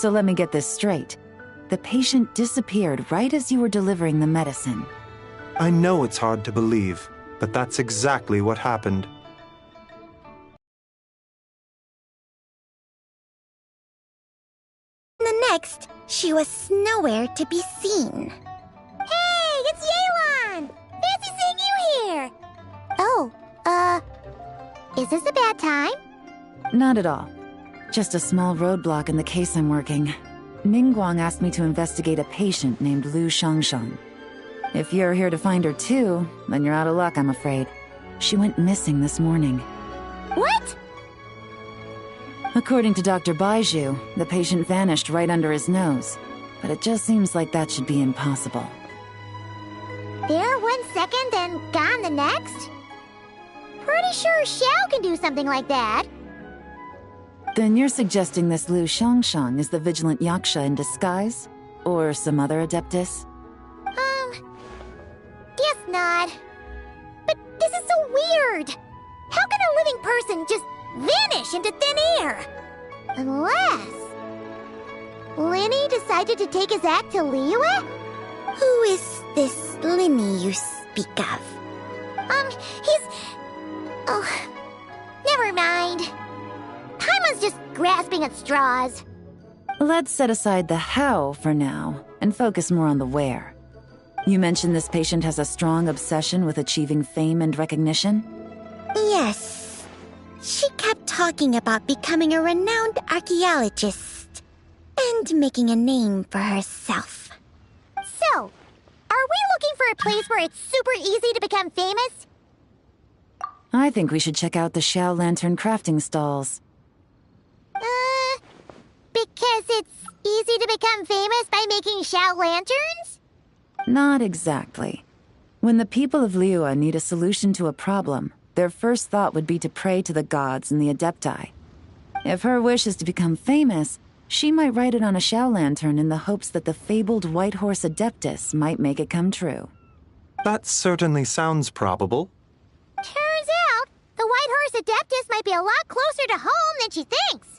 So let me get this straight. The patient disappeared right as you were delivering the medicine. I know it's hard to believe, but that's exactly what happened. The next, she was nowhere to be seen. Hey, it's Yelan! Fancy seeing you here! Oh, is this a bad time? Not at all. Just a small roadblock in the case I'm working. Ningguang asked me to investigate a patient named Lu Shangshang. If you're here to find her too, then you're out of luck, I'm afraid. She went missing this morning. What? According to Dr. Baiju, the patient vanished right under his nose. But it just seems like that should be impossible. There 1 second and gone the next? Pretty sure Xiao can do something like that. Then you're suggesting this Lu Shangshang is the vigilant Yaksha in disguise? Or some other adeptus? Guess not. But this is so weird. How can a living person just vanish into thin air? Unless... Linny decided to take his act to Liyue? Who is this Linny you speak of? He's... Oh, never mind. Paimon's just grasping at straws. Let's set aside the how for now, and focus more on the where. You mentioned this patient has a strong obsession with achieving fame and recognition? Yes. She kept talking about becoming a renowned archaeologist and making a name for herself. So, are we looking for a place where it's super easy to become famous? I think we should check out the Xiao Lanturn crafting stalls. Because it's easy to become famous by making Xiao lanterns? Not exactly. When the people of Liyue need a solution to a problem, their first thought would be to pray to the gods and the Adepti. If her wish is to become famous, she might write it on a Xiao lantern in the hopes that the fabled White Horse Adeptus might make it come true. That certainly sounds probable. Turns out, the White Horse Adeptus might be a lot closer to home than she thinks.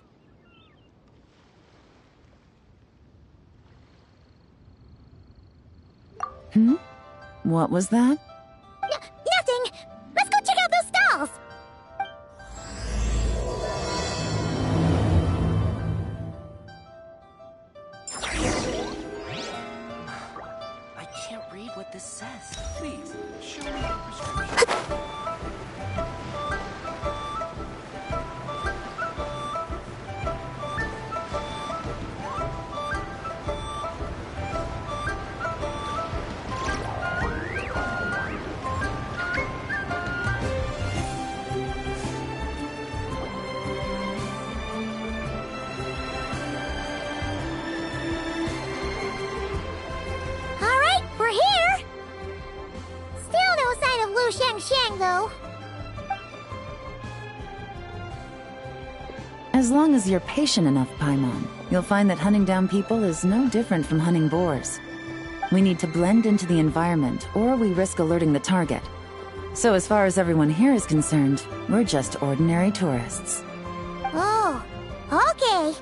What was that? Nothing! Let's go check out those stalls! I can't read what this says. Please, show me the prescription. Shang, though. As long as you're patient enough, Paimon, you'll find that hunting down people is no different from hunting boars. We need to blend into the environment, or we risk alerting the target. So as far as everyone here is concerned, we're just ordinary tourists. Oh, okay.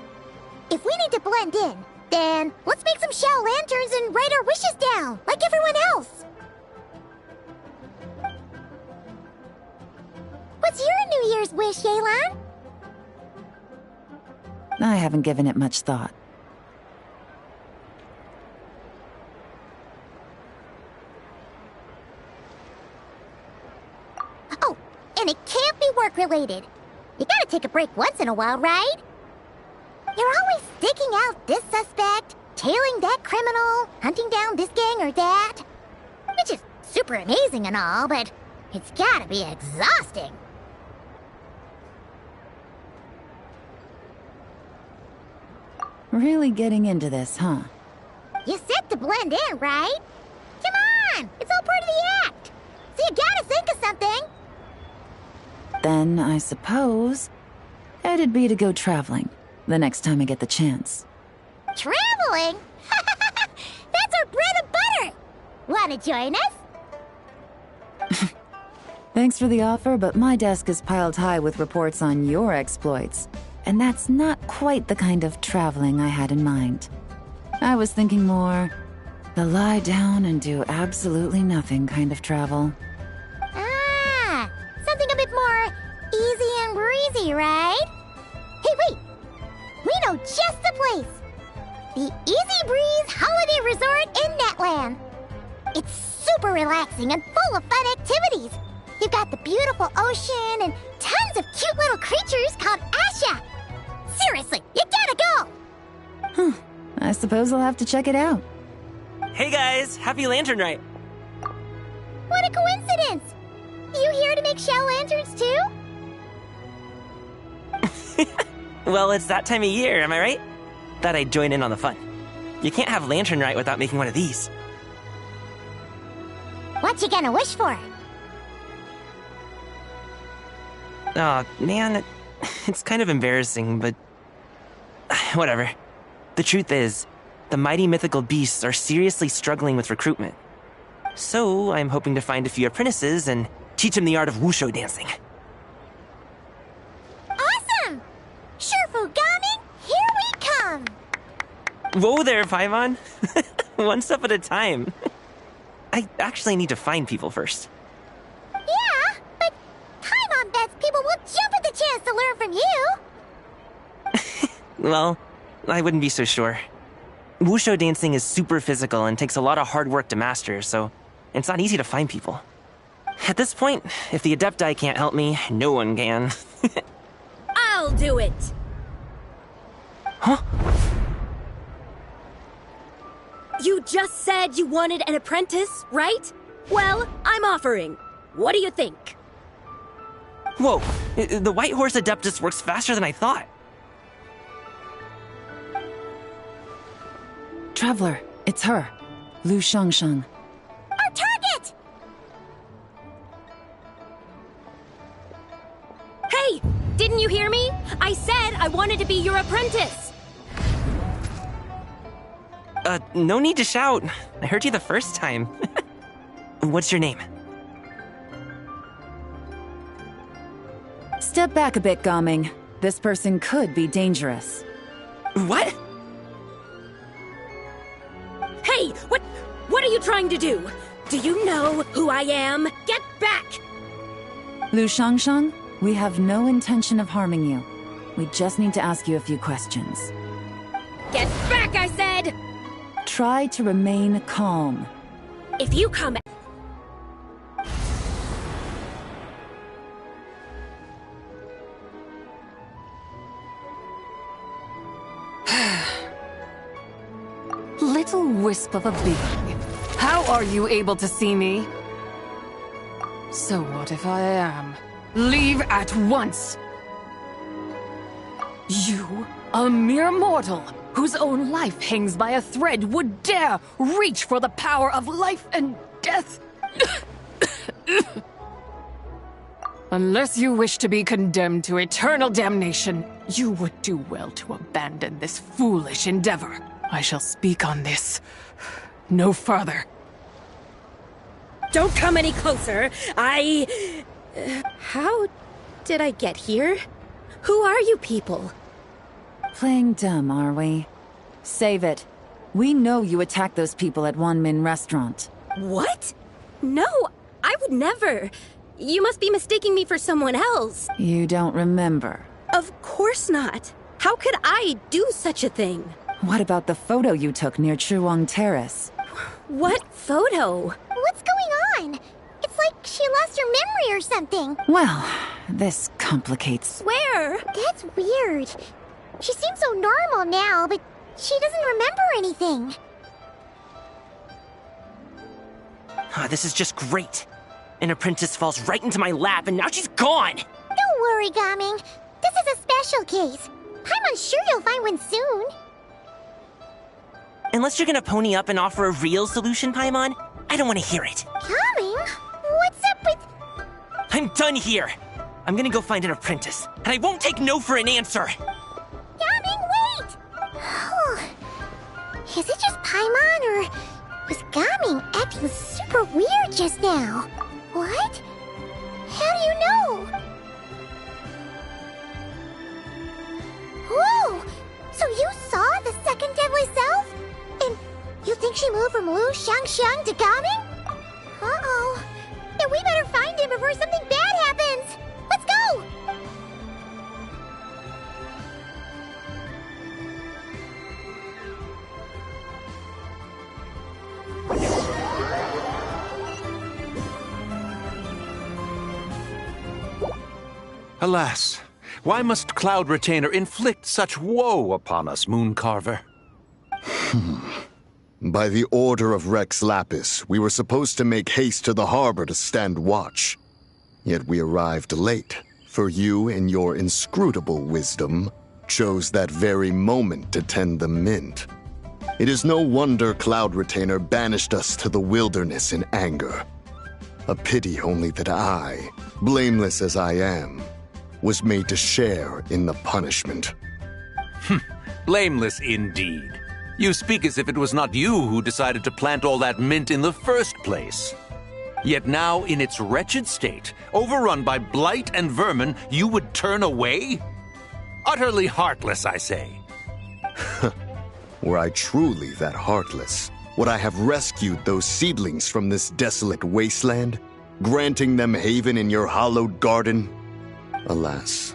If we need to blend in, then let's make some Xiao lanterns and write our wishes down, like everyone else. What's your New Year's wish, Yelan? I haven't given it much thought. Oh, and it can't be work-related. You gotta take a break once in a while, right? You're always sticking out this suspect, tailing that criminal, hunting down this gang or that. Which is super amazing and all, but it's gotta be exhausting. Really getting into this, huh? You said to blend in, right? Come on! It's all part of the act! So you gotta think of something! Then, I suppose, it'd be to go traveling, the next time I get the chance. Traveling? That's our bread and butter! Wanna join us? Thanks for the offer, but my desk is piled high with reports on your exploits. and that's not quite the kind of traveling I had in mind. I was thinking more the lie down and do absolutely nothing kind of travel. Ah, something a bit more easy and breezy, right? Hey, wait! We know just the place! The Easy Breeze Holiday Resort in Netland. It's super relaxing and full of fun activities. You've got the beautiful ocean and tons of cute little creatures called Asha. Seriously, you gotta go! I suppose I'll have to check it out. Hey guys, happy Lantern Rite. What a coincidence! You here to make shell lanterns too? Well, it's that time of year, am I right? Thought I'd join in on the fun. You can't have Lantern Rite without making one of these. What you gonna wish for? Aw, man, it's kind of embarrassing, but whatever. The truth is, the mighty mythical beasts are seriously struggling with recruitment. So I'm hoping to find a few apprentices and teach them the art of wushu dancing. Awesome! Shurfugami, here we come! Whoa there, Paimon. One step at a time. I actually need to find people first. Yeah, but Paimon bets people will jump at the chance to learn from you! Well, I wouldn't be so sure. Wushu dancing is super physical and takes a lot of hard work to master, so it's not easy to find people. At this point, if the Adepti can't help me, no one can. I'll do it! Huh? You just said you wanted an apprentice, right? Well, I'm offering. What do you think? Whoa, the White Horse Adeptus works faster than I thought. Traveler, it's her. Lu Shangsheng. Our target! Hey! Didn't you hear me? I said I wanted to be your apprentice! No need to shout. I heard you the first time. What's your name? Step back a bit, Gaming. This person could be dangerous. What? Hey! What are you trying to do? Do you know who I am? Get back! Lu Shangsheng, we have no intention of harming you. We just need to ask you a few questions. Get back, I said! Try to remain calm. If you come... Little wisp of a being. How are you able to see me? So what if I am? Leave at once! You, a mere mortal, whose own life hangs by a thread, would dare reach for the power of life and death? Unless you wish to be condemned to eternal damnation, you would do well to abandon this foolish endeavor. I shall speak on this. No further. Don't come any closer. How did I get here? Who are you people? Playing dumb, are we? Save it. We know you attacked those people at Wanmin Restaurant. What? No, I would never. You must be mistaking me for someone else. You don't remember. Of course not. How could I do such a thing? What about the photo you took near Chuang Terrace? What photo? What's going on? It's like she lost her memory or something. Well, this complicates... Where? That's weird. She seems so normal now, but she doesn't remember anything. This is just great. An apprentice falls right into my lap and now she's gone! Don't worry, Gaming. This is a special case. I'm sure you'll find one soon. Unless you're gonna pony up and offer a real solution, Paimon, I don't want to hear it. Gaming? What's up with... I'm done here! I'm gonna go find an apprentice, and I won't take no for an answer! Gaming, wait! Is it just Paimon, or was Gaming acting super weird just now? What? How do you know? deadly self? And you think she moved from Lu Xiangxiang to Gaming? Uh-oh. Then we better find him before something bad happens! Let's go! Alas, why must Cloud Retainer inflict such woe upon us, Mooncarver? By the order of Rex Lapis, we were supposed to make haste to the harbor to stand watch. Yet we arrived late, for you, in your inscrutable wisdom, chose that very moment to tend the mint. It is no wonder Cloud Retainer banished us to the wilderness in anger. A pity only that I, blameless as I am, was made to share in the punishment. Blameless indeed. You speak as if it was not you who decided to plant all that mint in the first place. Yet now, in its wretched state, overrun by blight and vermin, you would turn away? Utterly heartless, I say. Were I truly that heartless, would I have rescued those seedlings from this desolate wasteland, granting them haven in your hallowed garden? Alas,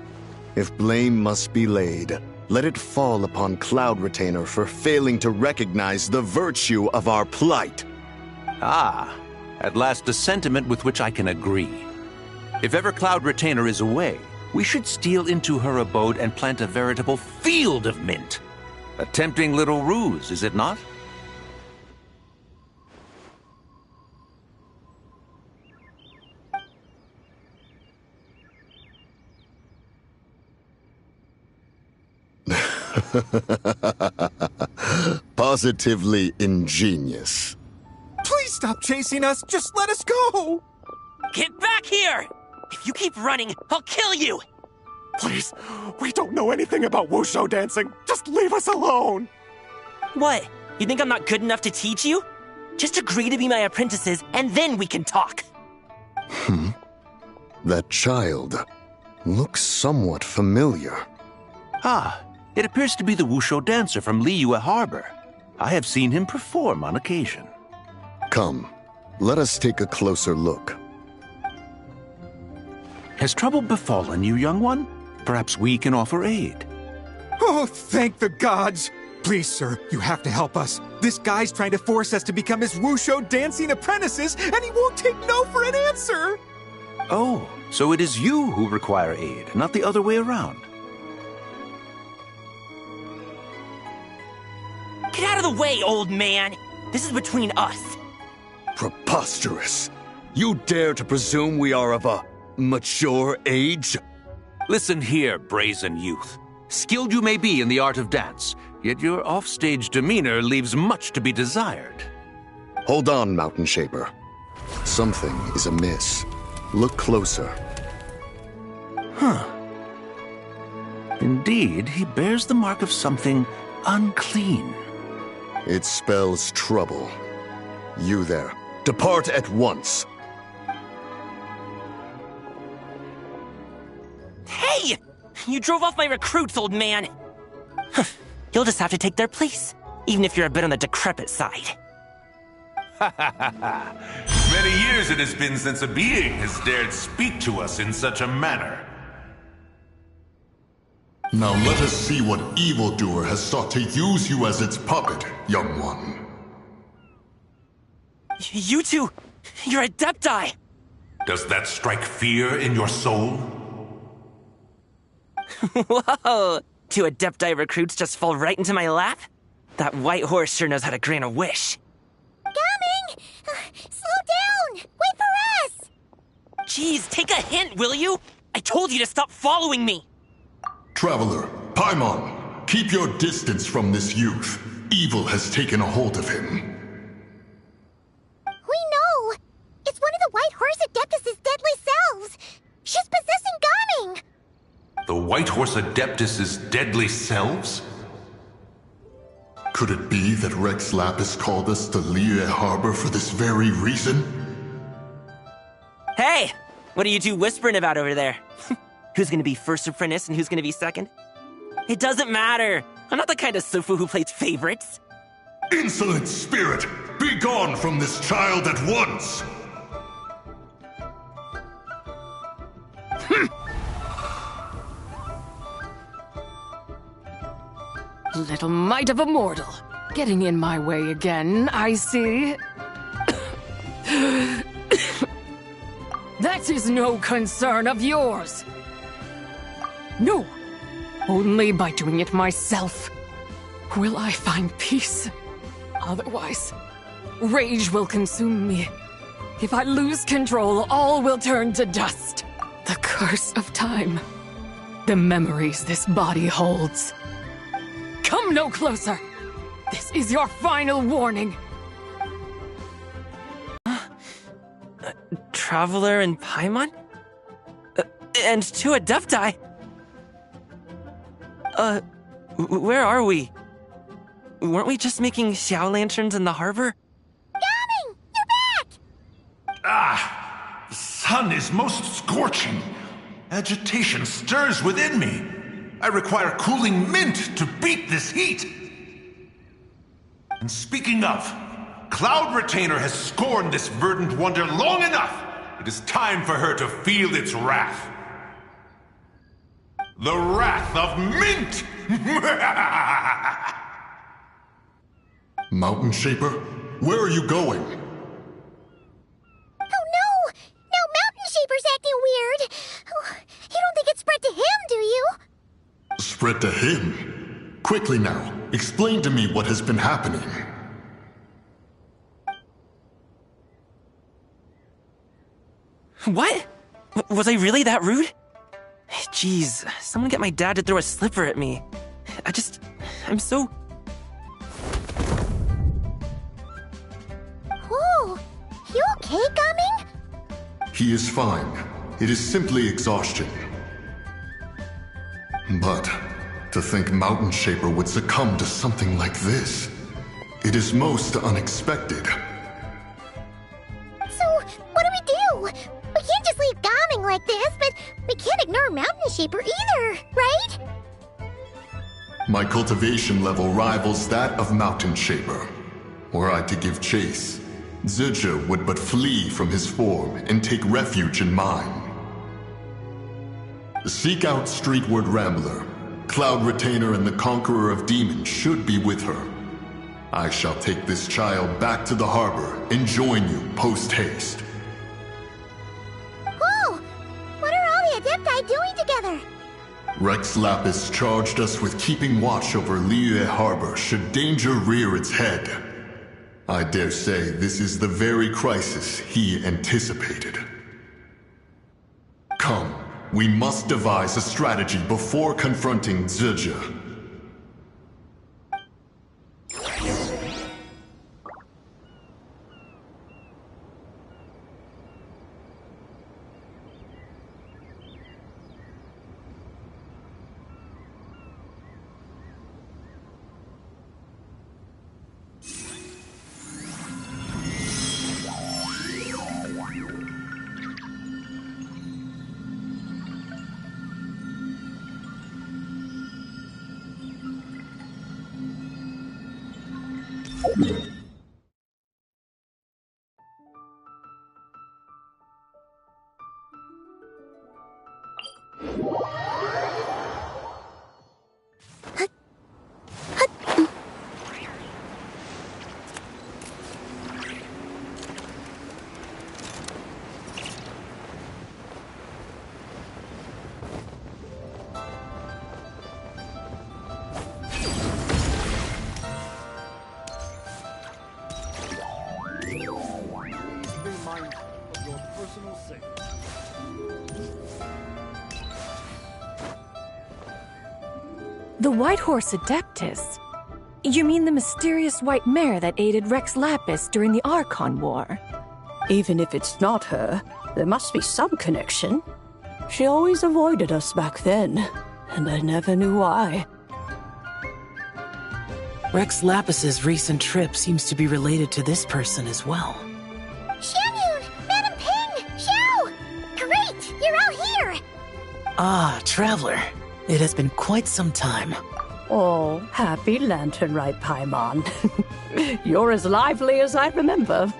if blame must be laid, let it fall upon Cloud Retainer for failing to recognize the virtue of our plight. Ah, at last a sentiment with which I can agree. If ever Cloud Retainer is away, we should steal into her abode and plant a veritable field of mint. A tempting little ruse, is it not? Positively ingenious. Please stop chasing us! Just let us go! Get back here! If you keep running, I'll kill you! Please, we don't know anything about wushu dancing. Just leave us alone! What? You think I'm not good enough to teach you? Just agree to be my apprentices, and then we can talk. That child looks somewhat familiar. Ah, it appears to be the wushu dancer from Liyue Harbor. I have seen him perform on occasion. Come, let us take a closer look. Has trouble befallen you, young one? Perhaps we can offer aid. Oh, thank the gods! Please, sir, you have to help us. This guy's trying to force us to become his wushu dancing apprentices, and he won't take no for an answer! Oh, so it is you who require aid, not the other way around. Get out of the way, old man! This is between us. Preposterous! You dare to presume we are of a mature age? Listen here, brazen youth. Skilled you may be in the art of dance, yet your offstage demeanor leaves much to be desired. Hold on, Mountain Shaper. Something is amiss. Look closer. Indeed, he bears the mark of something unclean. It spells trouble. You there, depart at once. Hey! You drove off my recruits, old man! You'll just have to take their place, even if you're a bit on the decrepit side. Many years it has been since a being has dared speak to us in such a manner. Now let us see what evildoer has sought to use you as its puppet, young one. You two, you're Adepti! Does that strike fear in your soul? Whoa! Two Adepti recruits just fall right into my lap? That white horse sure knows how to grant a wish. Coming! Slow down! Wait for us! Jeez, take a hint, will you? I told you to stop following me! Traveler, Paimon, keep your distance from this youth. Evil has taken a hold of him. We know! It's one of the White Horse Adeptus' deadly selves! She's possessing Gaming! The White Horse Adeptus' deadly selves? Could it be that Rex Lapis called us to Liyue Harbor for this very reason? Hey! What are you two whispering about over there? Who's gonna be first apprentice and who's gonna be second? It doesn't matter! I'm not the kind of Sufu who plays favorites. Insolent spirit! Be gone from this child at once! Little mite of a mortal. Getting in my way again, I see. That is no concern of yours. No, only by doing it myself will I find peace. Otherwise, rage will consume me. If I lose control, all will turn to dust. The curse of time. The memories this body holds. Come no closer! This is your final warning! Traveler and Paimon? And two Adepti? Where are we? Weren't we just making Xiao lanterns in the harbor? Gaming! You're back! Ah! The sun is most scorching. Agitation stirs within me. I require cooling mint to beat this heat. And speaking of, Cloud Retainer has scorned this verdant wonder long enough. It is time for her to feel its wrath. The wrath of mint! Mountain Shaper, where are you going? Oh no! Now Mountain Shaper's acting weird! Oh, you don't think it's spread to him, do you? Spread to him? Quickly now, explain to me what has been happening. What? Was I really that rude? Jeez, someone get my dad to throw a slipper at me. I'm so... Whoa! You okay, Gaming? He is fine. It is simply exhaustion. But to think Mountain Shaper would succumb to something like this, it is most unexpected. So, what do we do? We can't just leave Gaming like this, but we can't ignore Mountain Shaper either, right? My cultivation level rivals that of Mountain Shaper. Were I to give chase, Zizha would but flee from his form and take refuge in mine. Seek out Streetward Rambler. Cloud Retainer and the Conqueror of Demons should be with her. I shall take this child back to the harbor and join you post-haste. Whoa! What are all the Adepti doing together? Rex Lapis charged us with keeping watch over Liyue Harbor should danger rear its head. I dare say this is the very crisis he anticipated. Come, we must devise a strategy before confronting Zizha. The White Horse Adeptus? You mean the mysterious white mare that aided Rex Lapis during the Archon War? Even if it's not her, there must be some connection. She always avoided us back then, and I never knew why. Rex Lapis's recent trip seems to be related to this person as well. Xianyun! Madam Ping! Xiao! Great! You're out here! Ah, Traveler. It has been quite some time. Oh, happy Lanturn Rite, Paimon. You're as lively as I remember.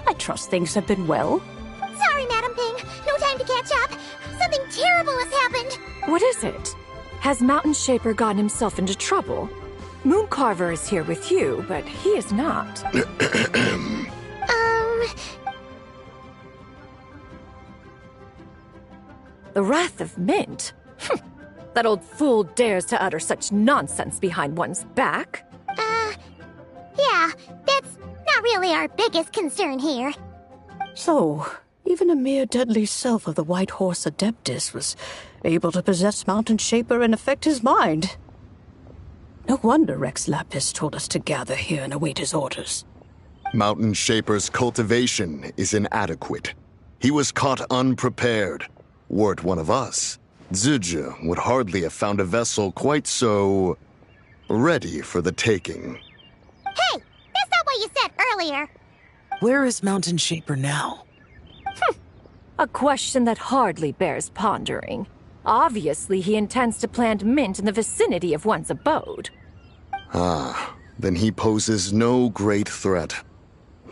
I trust things have been well. Sorry, Madam Ping. No time to catch up. Something terrible has happened. What is it? Has Mountain Shaper gotten himself into trouble? Mooncarver is here with you, but he is not. The Wrath of Mint? That old fool dares to utter such nonsense behind one's back. Yeah, that's not really our biggest concern here. So, even a mere deadly self of the White Horse Adeptus was able to possess Mountain Shaper and affect his mind. No wonder Rex Lapis told us to gather here and await his orders. Mountain Shaper's cultivation is inadequate. He was caught unprepared. Were it one of us, Zizhi would hardly have found a vessel quite so ready for the taking. Hey, that's not what you said earlier. Where is Mountain Shaper now? A question that hardly bears pondering. Obviously, he intends to plant mint in the vicinity of one's abode. Ah, then he poses no great threat.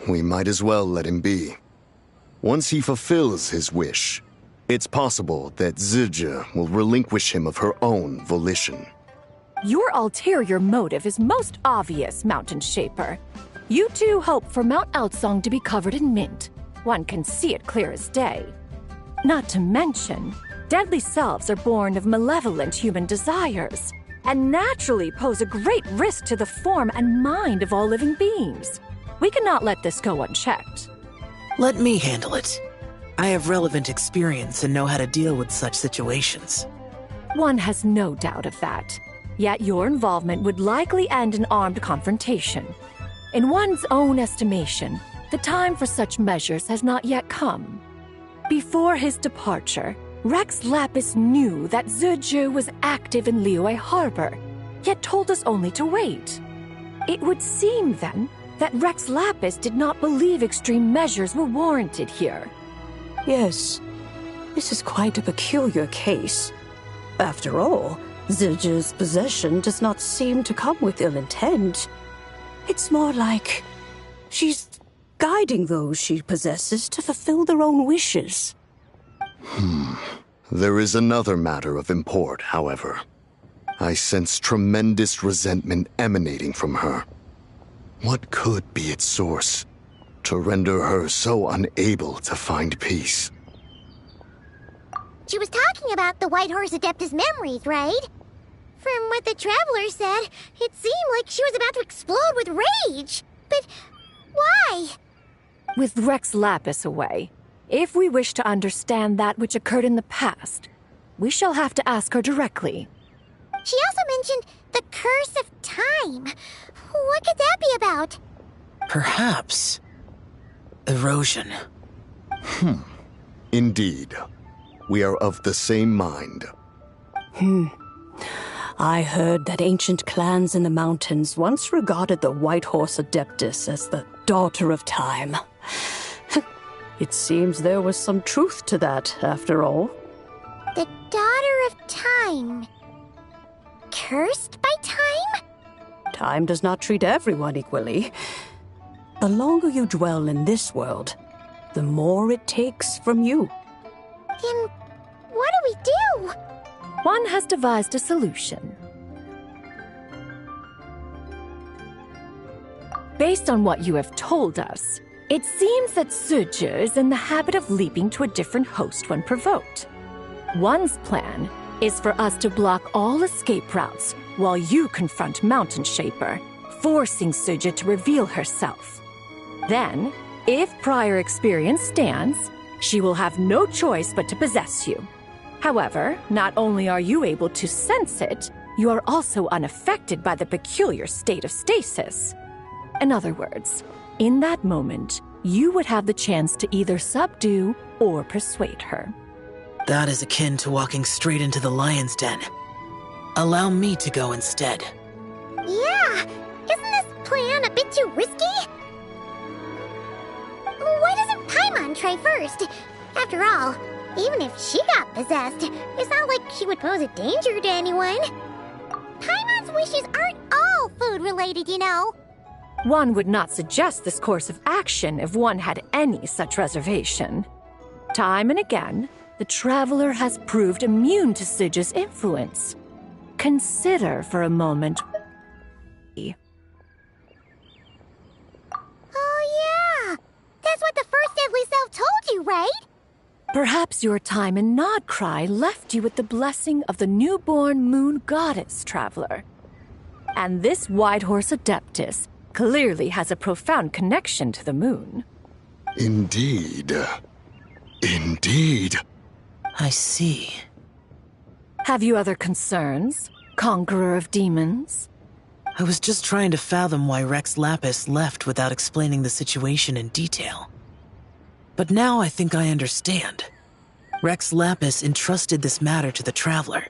We might as well let him be. Once he fulfills his wish, it's possible that Zizhi will relinquish him of her own volition. Your ulterior motive is most obvious, Mountain Shaper. You two hope for Mount Eltsong to be covered in mint. One can see it clear as day. Not to mention, deadly selves are born of malevolent human desires, and naturally pose a great risk to the form and mind of all living beings. We cannot let this go unchecked. Let me handle it. I have relevant experience and know how to deal with such situations. One has no doubt of that. Yet your involvement would likely end in armed confrontation. In one's own estimation, the time for such measures has not yet come. Before his departure, Rex Lapis knew that Zizhi was active in Liyue Harbor, yet told us only to wait. It would seem, then, that Rex Lapis did not believe extreme measures were warranted here. Yes, this is quite a peculiar case. After all, Zizhi's possession does not seem to come with ill intent. It's more like she's guiding those she possesses to fulfill their own wishes. There is another matter of import, however. I sense tremendous resentment emanating from her. What could be its source to render her so unable to find peace? She was talking about the White Horse Adeptus memories, right? From what the Traveler said, it seemed like she was about to explode with rage. But why? With Rex Lapis away, if we wish to understand that which occurred in the past, we shall have to ask her directly. She also mentioned the Curse of Time. What could that be about? Perhaps erosion. Indeed. We are of the same mind. I heard that ancient clans in the mountains once regarded the White Horse Adeptus as the daughter of time. It seems there was some truth to that, after all. The Daughter of Time. Cursed by time? Time does not treat everyone equally. The longer you dwell in this world, the more it takes from you. Then what do we do? One has devised a solution. Based on what you have told us, it seems that Zizhi is in the habit of leaping to a different host when provoked. One's plan is for us to block all escape routes while you confront Mountain Shaper, forcing Zizhi to reveal herself. Then, if prior experience stands, she will have no choice but to possess you. However, not only are you able to sense it, you are also unaffected by the peculiar state of stasis. In other words, in that moment, you would have the chance to either subdue or persuade her. That is akin to walking straight into the lion's den. Allow me to go instead. Yeah, isn't this plan a bit too risky? Why doesn't Paimon try first? After all, even if she got possessed, it's not like she would pose a danger to anyone. Paimon's wishes aren't all food-related, you know. One would not suggest this course of action if one had any such reservation. Time and again, the Traveler has proved immune to Sidge's influence. Consider for a moment. Oh yeah! That's what the first Deadly Self told you, right? Perhaps your time in Nodcry left you with the blessing of the newborn moon goddess, Traveler. And this Whitehorse Adeptus clearly has a profound connection to the moon. Indeed. Indeed. I see. Have you other concerns, Conqueror of Demons? I was just trying to fathom why Rex Lapis left without explaining the situation in detail. But now I think I understand. Rex Lapis entrusted this matter to the Traveler,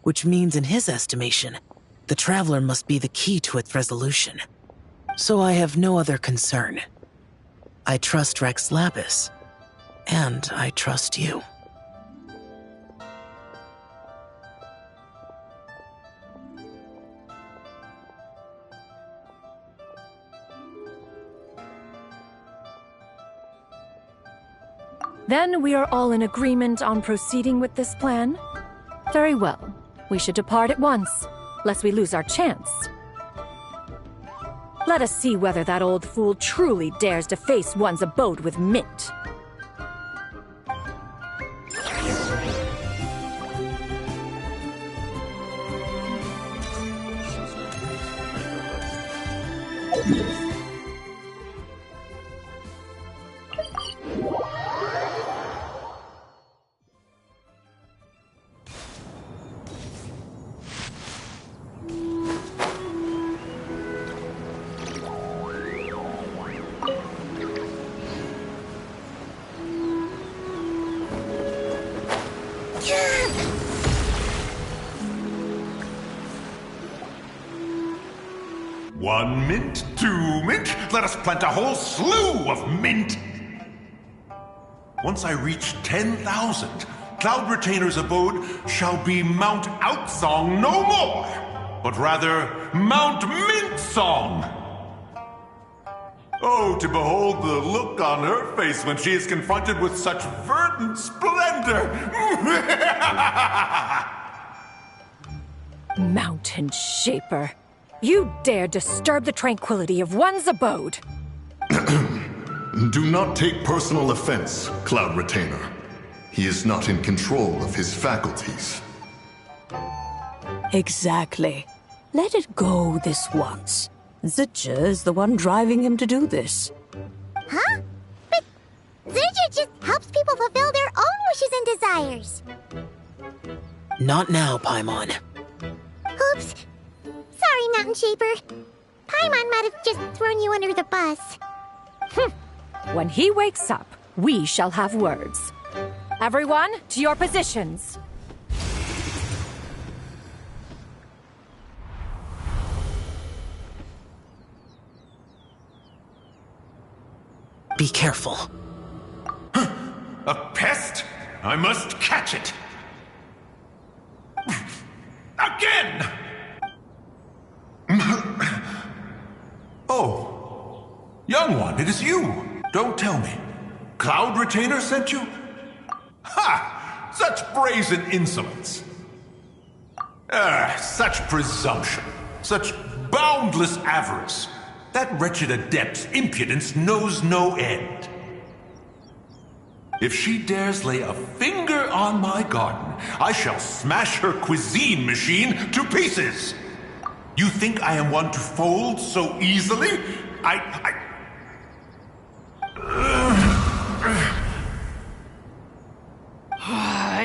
which means in his estimation, the Traveler must be the key to its resolution. So I have no other concern. I trust Rex Lapis, and I trust you. Then we are all in agreement on proceeding with this plan? Very well. We should depart at once, lest we lose our chance. Let us see whether that old fool truly dares to face one's abode with Mint. One mint, two mint, let us plant a whole slew of mint! Once I reach 10,000, Cloud Retainer's abode shall be Mount Outsong no more, but rather Mount Mintsong! Oh, to behold the look on her face when she is confronted with such verdant splendor! Mountain Shaper. You dare disturb the tranquility of one's abode! Do not take personal offense, Cloud Retainer. He is not in control of his faculties. Exactly. Let it go this once. Zidja is the one driving him to do this. Huh? But Zidja just helps people fulfill their own wishes and desires. Not now, Paimon. Oops. Sorry, Mountain Shaper. Paimon might have just thrown you under the bus. When he wakes up, we shall have words. Everyone, to your positions. Be careful. A pest? I must catch it! Again! Oh, young one, it is you. Don't tell me. Cloud Retainer sent you? Ha! Such brazen insolence. Such presumption. Such boundless avarice. That wretched adept's impudence knows no end. If she dares lay a finger on my garden, I shall smash her cuisine machine to pieces. You think I am one to fold so easily?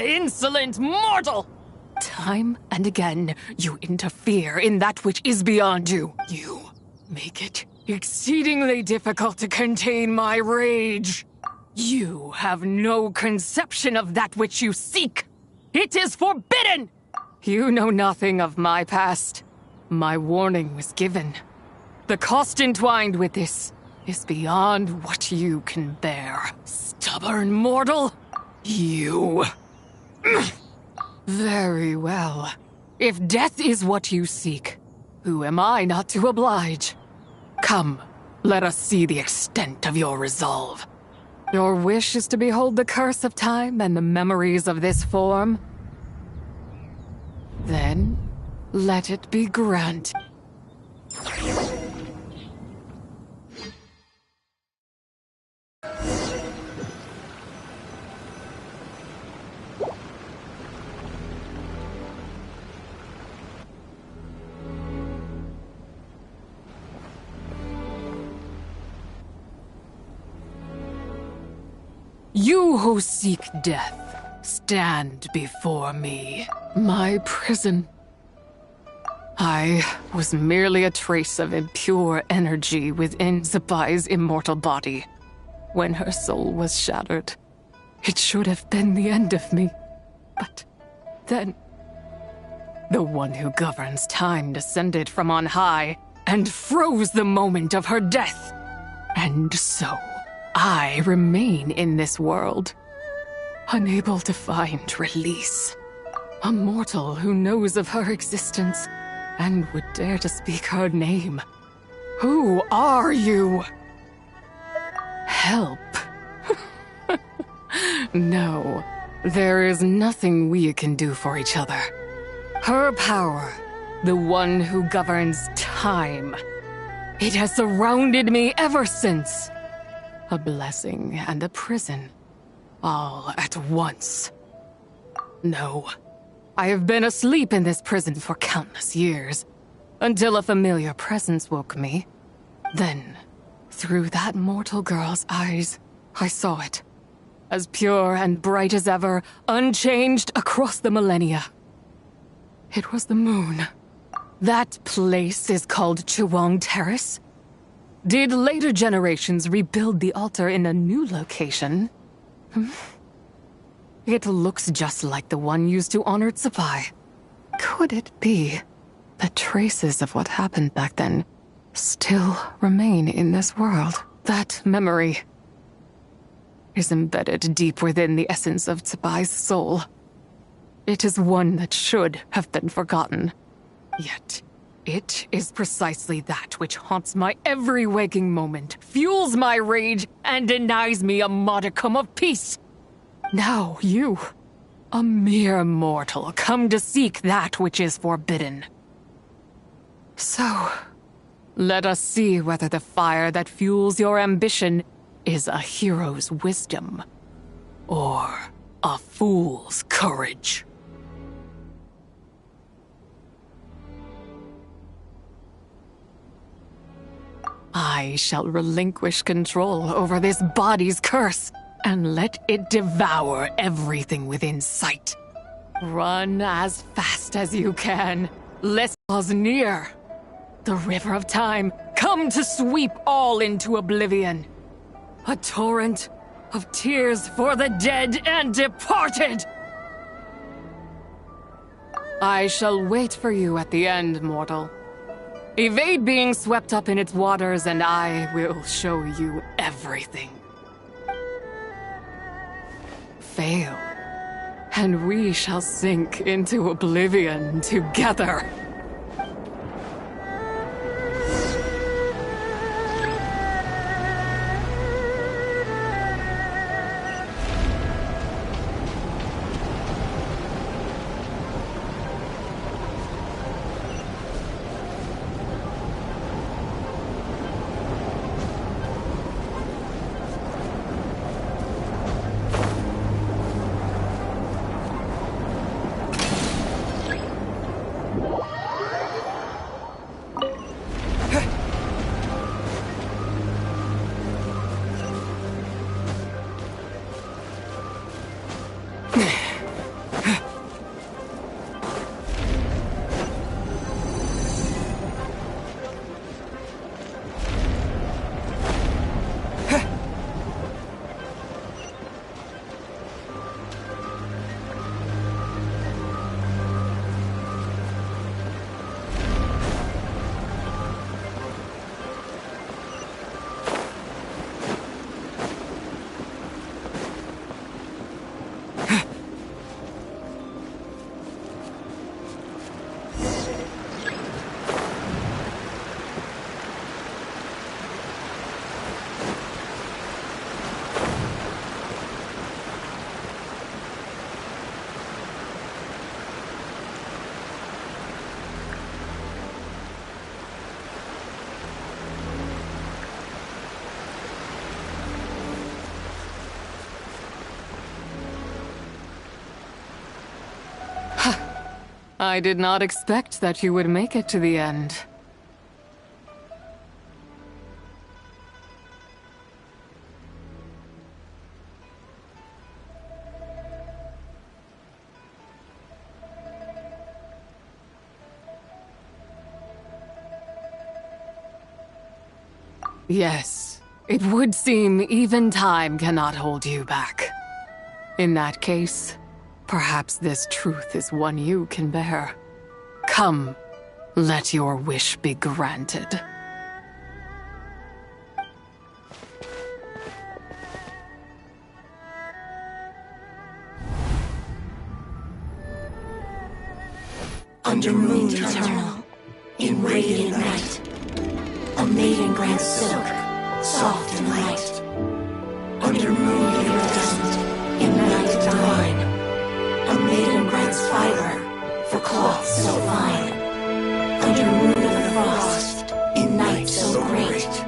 Insolent mortal! Time and again, you interfere in that which is beyond you. You make it exceedingly difficult to contain my rage. You have no conception of that which you seek. It is forbidden! You know nothing of my past. My warning was given. The cost entwined with this is beyond what you can bear. Stubborn mortal! You... Very well. If death is what you seek, who am I not to oblige? Come, let us see the extent of your resolve. Your wish is to behold the curse of time and the memories of this form? Then, let it be granted. You who seek death, stand before me, my prison. I was merely a trace of impure energy within Zapai's immortal body. When her soul was shattered, it should have been the end of me. But then, the one who governs time descended from on high and froze the moment of her death. And so, I remain in this world, unable to find release. A mortal who knows of her existence and would dare to speak her name. Who are you? Help. No, there is nothing we can do for each other. Her power, the one who governs time, it has surrounded me ever since. A blessing and a prison, all at once. No, I have been asleep in this prison for countless years, until a familiar presence woke me. Then, through that mortal girl's eyes, I saw it. As pure and bright as ever, unchanged across the millennia. It was the moon. That place is called Chiwang Terrace. Did later generations rebuild the altar in a new location? It looks just like the one used to honor Zapai. Could it be that traces of what happened back then still remain in this world? That memory is embedded deep within the essence of Zapai's soul. It is one that should have been forgotten. Yet, it is precisely that which haunts my every waking moment, fuels my rage, and denies me a modicum of peace. Now you, a mere mortal, come to seek that which is forbidden. So, let us see whether the fire that fuels your ambition is a hero's wisdom, or a fool's courage. I shall relinquish control over this body's curse, and let it devour everything within sight. Run as fast as you can. Less draws near. The river of time, come to sweep all into oblivion. A torrent of tears for the dead and departed. I shall wait for you at the end, mortal. Evade being swept up in its waters, and I will show you everything. Fail, and we shall sink into oblivion together. I did not expect that you would make it to the end. Yes, it would seem even time cannot hold you back. In that case, perhaps this truth is one you can bear. Come, let your wish be granted. Under moon eternal, in radiant night, a maiden grants silk, soft and light. Under moon iridescent, in night divine, a maiden grants fiber, for cloth so fine. Under moon of the frost, in night so great,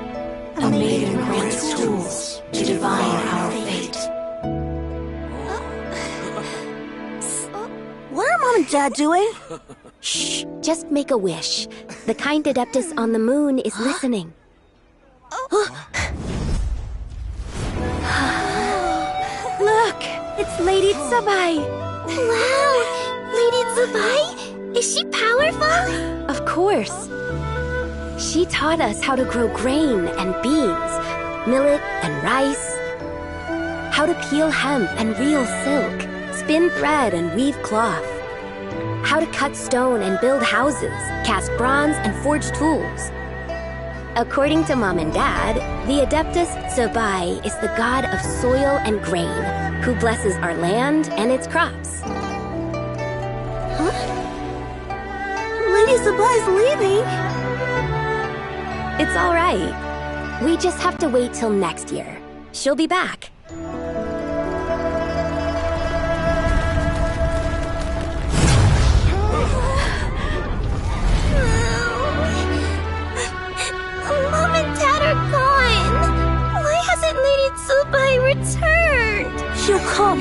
a maiden grants tools to divine our fate. What are Mom and Dad doing? Shh, just make a wish. The kind Adeptus on the moon is listening. Look, it's Lady Tsubai. Wow, Lady Tsubai? Is she powerful? Of course. She taught us how to grow grain and beans, millet and rice, how to peel hemp and reel silk, spin thread and weave cloth, how to cut stone and build houses, cast bronze and forge tools. According to Mom and Dad, the Adeptus Tsubai is the god of soil and grain, who blesses our land and its crops. Huh? Lady Tsubai's leaving? It's all right. We just have to wait till next year. She'll be back. Mom and Dad are gone. Why hasn't Lady Tsubai returned? She'll come.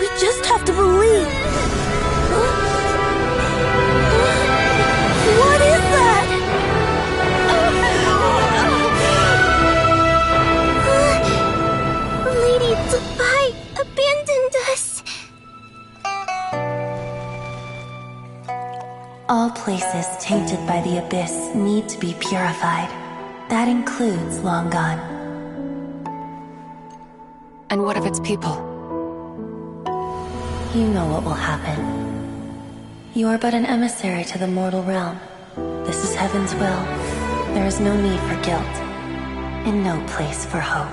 We just have to believe. What is that? Lady Tsubai abandoned us. All places tainted by the abyss need to be purified. That includes Lanturn. And what of its people? You know what will happen. You are but an emissary to the mortal realm. This is heaven's will. There is no need for guilt, and no place for hope.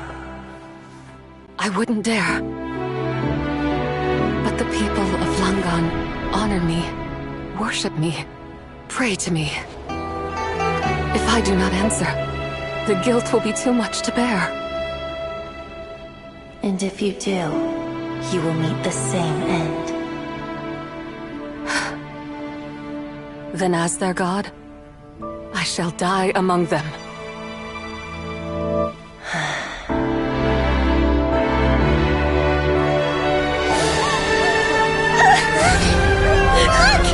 I wouldn't dare. But the people of Lanturn honor me, worship me, pray to me. If I do not answer, the guilt will be too much to bear. And if you do, you will meet the same end. Then as their god, I shall die among them. Look!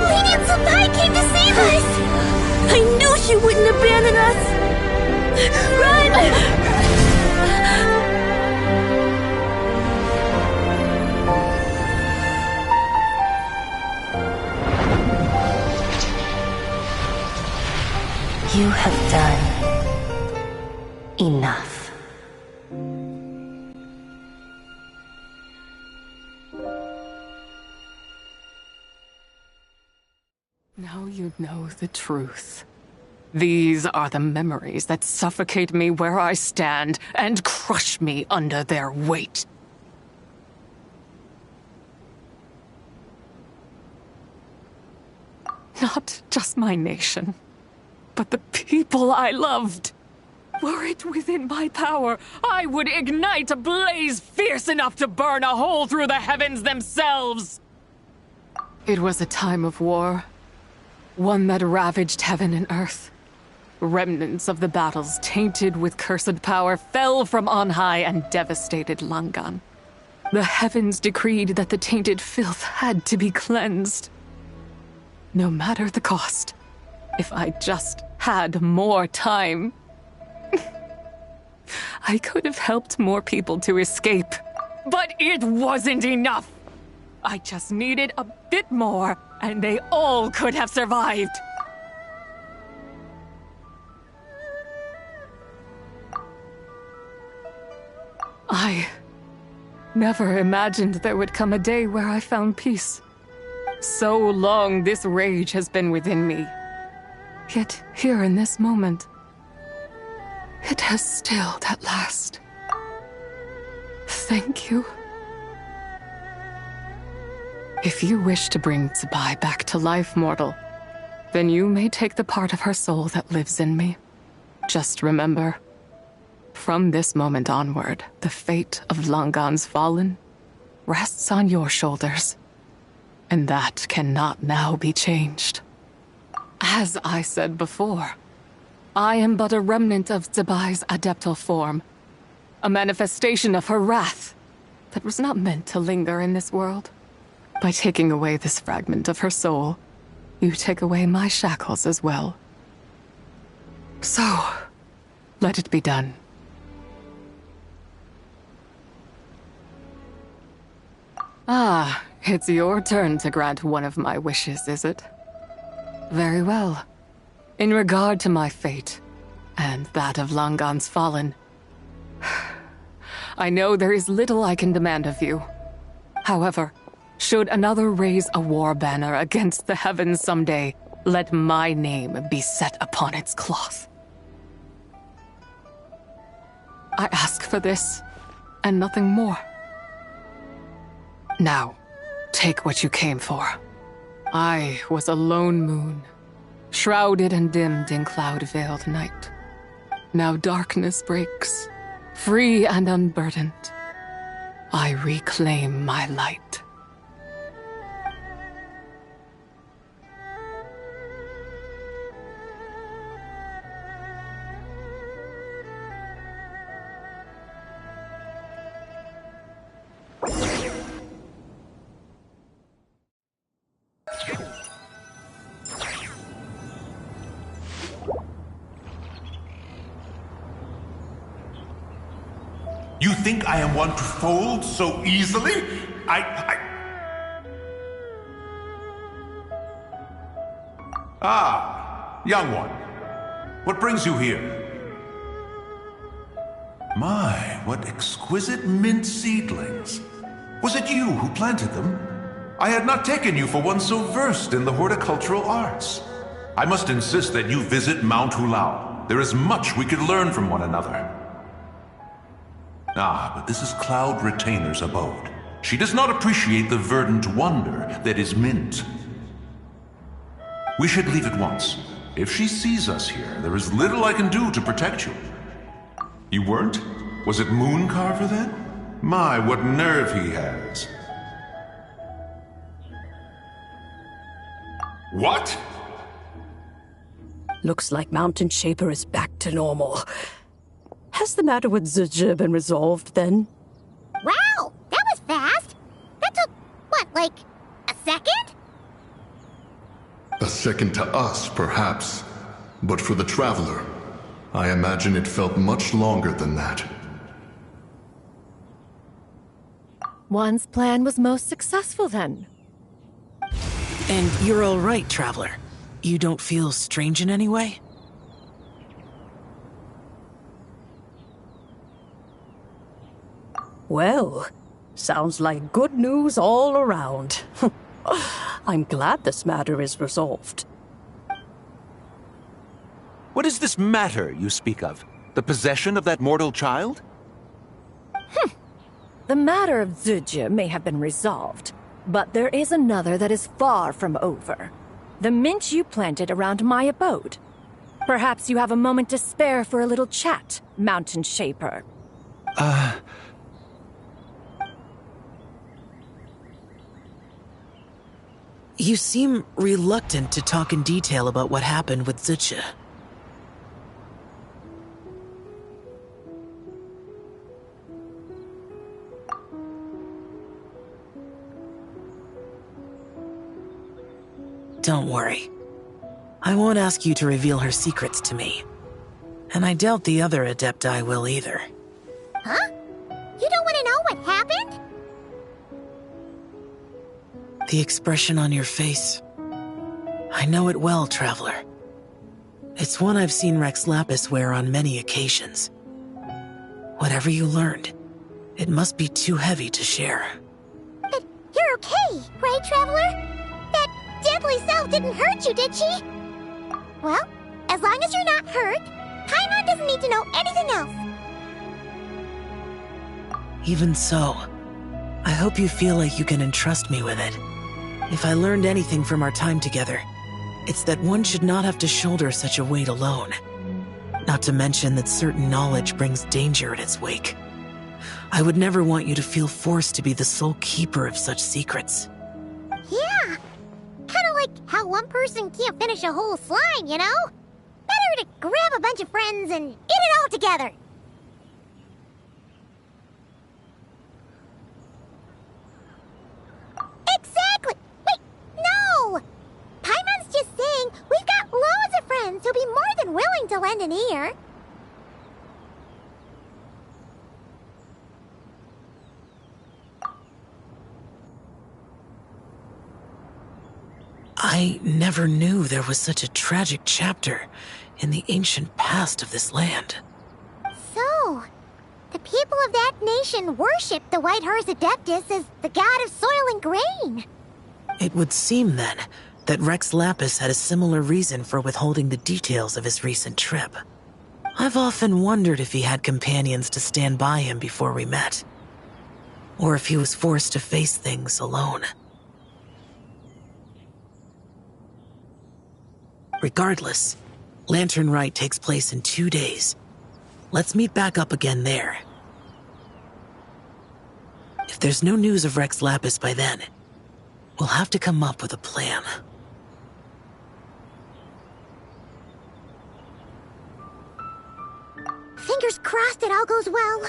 Lady Tsubai came to save us! I knew she wouldn't abandon us! Run! You have done enough. Now you know the truth. These are the memories that suffocate me where I stand and crush me under their weight. Not just my nation, but the people I loved. Were it within my power, I would ignite a blaze fierce enough to burn a hole through the heavens themselves. It was a time of war, one that ravaged heaven and earth. Remnants of the battles tainted with cursed power fell from on high and devastated Lanturn. The heavens decreed that the tainted filth had to be cleansed. no matter the cost. If I just had more time, I could have helped more people to escape. But it wasn't enough. I just needed a bit more, and they all could have survived. I never imagined there would come a day where I found peace. So long this rage has been within me. Yet here in this moment, it has stilled at last. Thank you. If you wish to bring Zibai back to life, mortal, then you may take the part of her soul that lives in me. Just remember, from this moment onward, the fate of Langan's fallen rests on your shoulders, and that cannot now be changed. As I said before, I am but a remnant of Zibai's adeptal form, a manifestation of her wrath that was not meant to linger in this world. By taking away this fragment of her soul, you take away my shackles as well. So, let it be done. Ah, it's your turn to grant one of my wishes, is it? Very well. In regard to my fate, and that of Langan's fallen, I know there is little I can demand of you. However, should another raise a war banner against the heavens someday, let my name be set upon its cloth. I ask for this, and nothing more. Now, take what you came for. I was a lone moon, shrouded and dimmed in cloud-veiled night. Now darkness breaks, free and unburdened. I reclaim my light. You think I am one to fold so easily? Ah, young one. What brings you here? My, what exquisite mint seedlings. Was it you who planted them? I had not taken you for one so versed in the horticultural arts. I must insist that you visit Mount Hulao. There is much we could learn from one another. Ah, but this is Cloud Retainer's abode. She does not appreciate the verdant wonder that is mint. We should leave at once. If she sees us here, there is little I can do to protect you. You weren't? Was it Mooncarver then? My, what nerve he has. What? Looks like Mountain Shaper is back to normal. Has the matter with Zizhi been resolved, then? Wow, that was fast. That took, what, like, a second? A second to us, perhaps. But for the Traveler, I imagine it felt much longer than that. One's plan was most successful, then. And you're all right, Traveler. You don't feel strange in any way? Well, sounds like good news all around. I'm glad this matter is resolved. What is this matter you speak of? The possession of that mortal child? The matter of Zizhi may have been resolved, but there is another that is far from over. The mint you planted around my abode. Perhaps you have a moment to spare for a little chat, Mountain Shaper. You seem reluctant to talk in detail about what happened with Zizhi. Don't worry. I won't ask you to reveal her secrets to me. And I doubt the other Adepti will either. Huh? You don't want to know what happened? The expression on your face. I know it well, Traveler. It's one I've seen Rex Lapis wear on many occasions. Whatever you learned, it must be too heavy to share. But you're okay, right, Traveler? That deadly self didn't hurt you, did she? Well, as long as you're not hurt, Paimon doesn't need to know anything else. Even so, I hope you feel like you can entrust me with it. If I learned anything from our time together, it's that one should not have to shoulder such a weight alone. Not to mention that certain knowledge brings danger in its wake. I would never want you to feel forced to be the sole keeper of such secrets. Yeah, kind of like how one person can't finish a whole slime, you know? Better to grab a bunch of friends and eat it all together. Exactly! Wait, no! Paimon's just saying we've got loads of friends who'll be more than willing to lend an ear. I never knew there was such a tragic chapter in the ancient past of this land. So, the people of that nation worship the White Horse Adeptus as the god of soil and grain. It would seem, then, that Rex Lapis had a similar reason for withholding the details of his recent trip. I've often wondered if he had companions to stand by him before we met. Or if he was forced to face things alone. Regardless, Lanturn Rite takes place in 2 days. Let's meet back up again there. If there's no news of Rex Lapis by then, we'll have to come up with a plan. Fingers crossed it all goes well.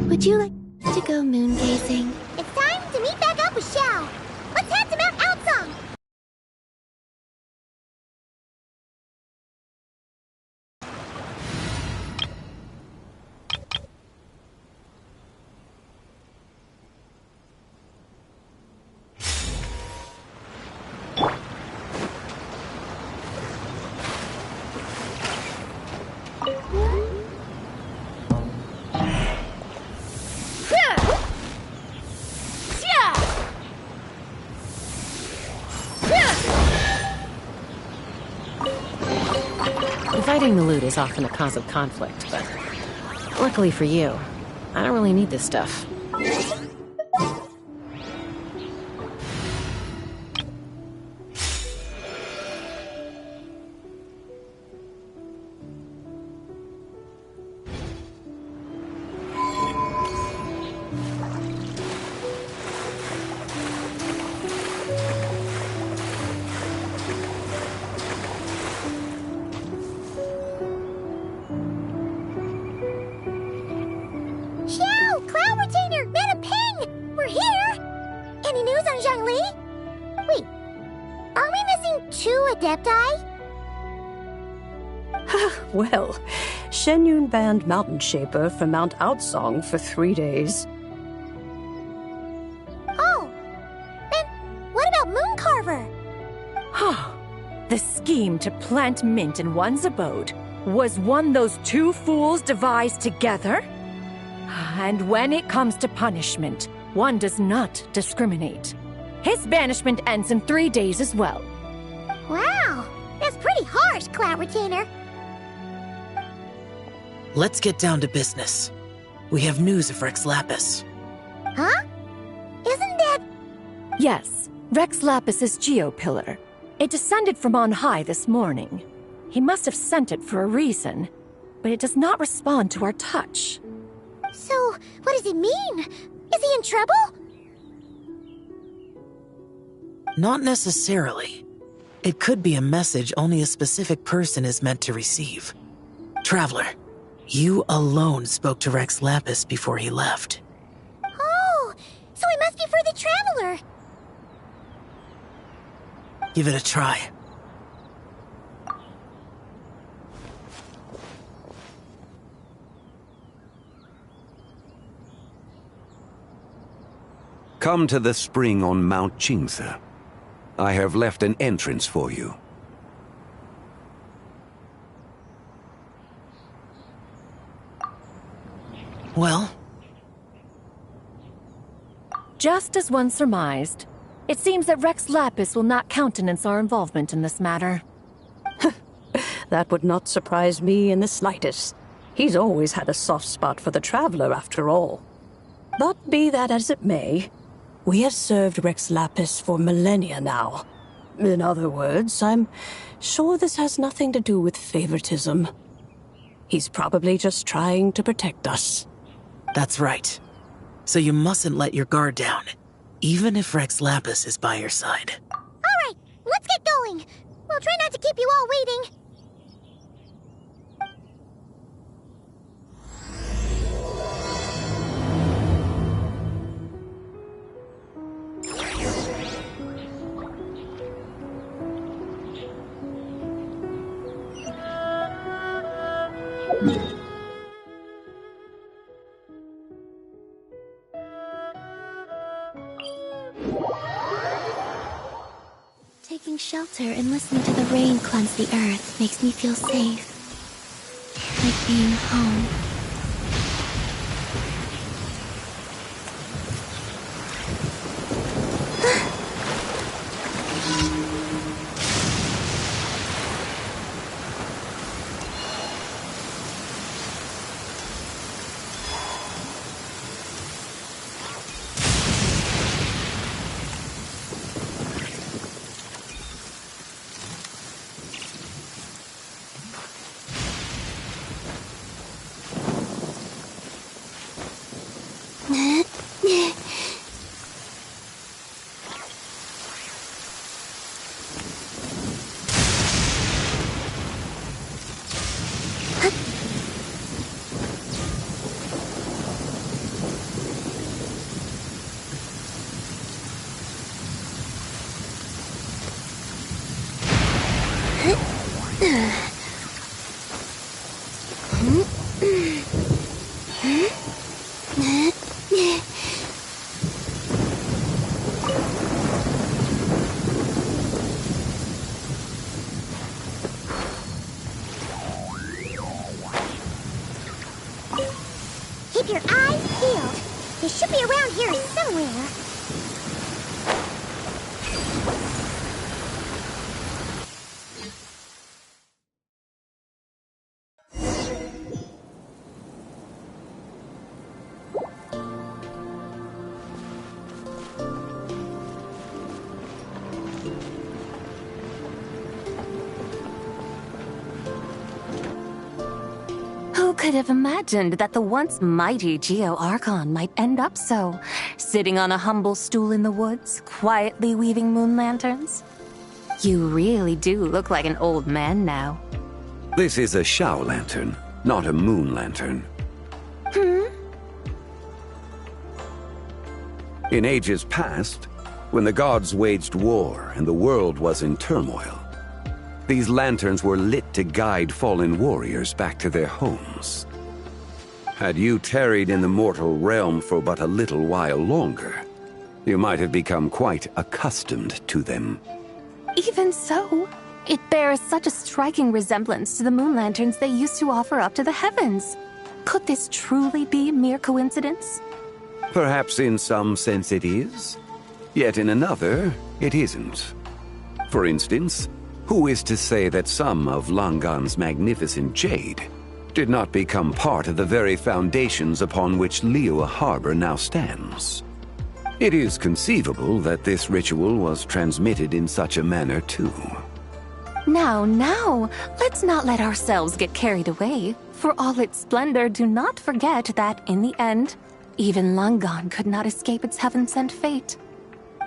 Would you like to go moon gazing? It's time to meet back up with Xiao. Let's head to Mount Outsong. Fighting the loot is often a cause of conflict, but luckily for you, I don't really need this stuff. Wait, are we missing 2 Adepti? Well, Shenyun banned Mountain Shaper from Mount Outsong for 3 days. Oh, and what about Mooncarver? The scheme to plant mint in one's abode was one those 2 fools devised together? And when it comes to punishment, one does not discriminate. His banishment ends in 3 days as well. Wow, that's pretty harsh, Cloud Retainer. Let's get down to business. We have news of Rex Lapis. Huh? Isn't that... Yes, Rex Lapis's Geopillar. It descended from on high this morning. He must have sent it for a reason, but it does not respond to our touch. So, what does it mean? Is he in trouble? Not necessarily. It could be a message only a specific person is meant to receive. Traveler, you alone spoke to Rex Lapis before he left. Oh, so it must be for the Traveler. Give it a try. Come to the spring on Mount Qingze. I have left an entrance for you. Well? Just as one surmised, it seems that Rex Lapis will not countenance our involvement in this matter. That would not surprise me in the slightest. He's always had a soft spot for the Traveler, after all. But be that as it may, we have served Rex Lapis for millennia now. In other words, I'm sure this has nothing to do with favoritism. He's probably just trying to protect us. That's right. So you mustn't let your guard down, even if Rex Lapis is by your side. Alright, let's get going. We'll try not to keep you all waiting. Taking shelter and listening to the rain cleanse the earth makes me feel safe. Like being home. Keep your eyes peeled. They should be around here somewhere. Who could have imagined that the once mighty Geo Archon might end up so, sitting on a humble stool in the woods, quietly weaving moon lanterns? You really do look like an old man now. This is a Shao lantern, not a moon lantern. Hmm? In ages past, When the gods waged war and the world was in turmoil, these lanterns were lit to guide fallen warriors back to their homes. Had you tarried in the mortal realm for but a little while longer, you might have become quite accustomed to them. Even so, it bears such a striking resemblance to the moon lanterns they used to offer up to the heavens. Could this truly be mere coincidence? Perhaps in some sense it is, yet in another, it isn't. For instance, who is to say that some of Langan's magnificent jade did not become part of the very foundations upon which Liyue Harbor now stands? It is conceivable that this ritual was transmitted in such a manner too. Now, let's not let ourselves get carried away. For all its splendor, do not forget that, in the end, even Langan could not escape its heaven-sent fate.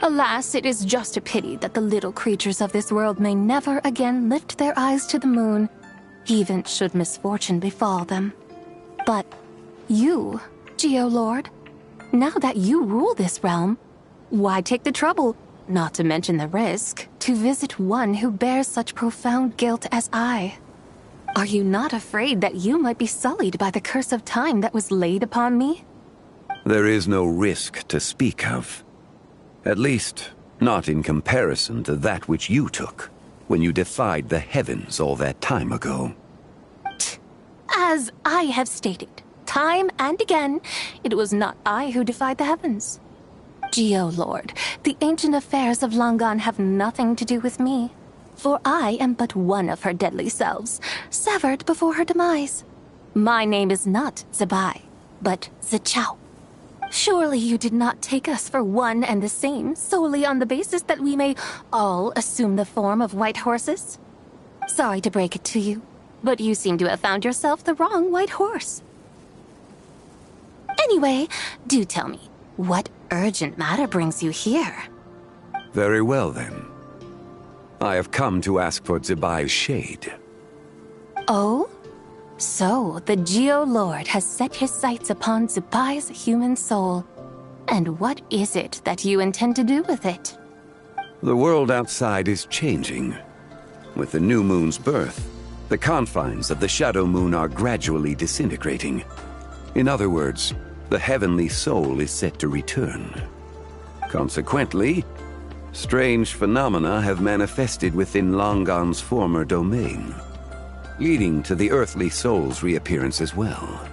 Alas, it is just a pity that the little creatures of this world may never again lift their eyes to the moon, even should misfortune befall them. But you, Geolord, now that you rule this realm, why take the trouble, not to mention the risk, to visit one who bears such profound guilt as I? Are you not afraid that you might be sullied by the curse of time that was laid upon me? There is no risk to speak of. At least, not in comparison to that which you took when you defied the heavens all that time ago. As I have stated, time and again, it was not I who defied the heavens. Geolord, the ancient affairs of Langan have nothing to do with me, for I am but one of her deadly selves, severed before her demise. My name is not Zebai, but Zichao. Surely you did not take us for one and the same solely on the basis that we may all assume the form of white horses? Sorry to break it to you, but you seem to have found yourself the wrong white horse. Anyway, do tell me, what urgent matter brings you here? Very well, then. I have come to ask for Zebai's shade. Oh? So, the Geolord has set his sights upon Zebai's human soul. And what is it that you intend to do with it? The world outside is changing. With the new moon's birth, the confines of the Shadow Moon are gradually disintegrating. In other words, the heavenly soul is set to return. Consequently, strange phenomena have manifested within Langan's former domain, leading to the earthly soul's reappearance as well.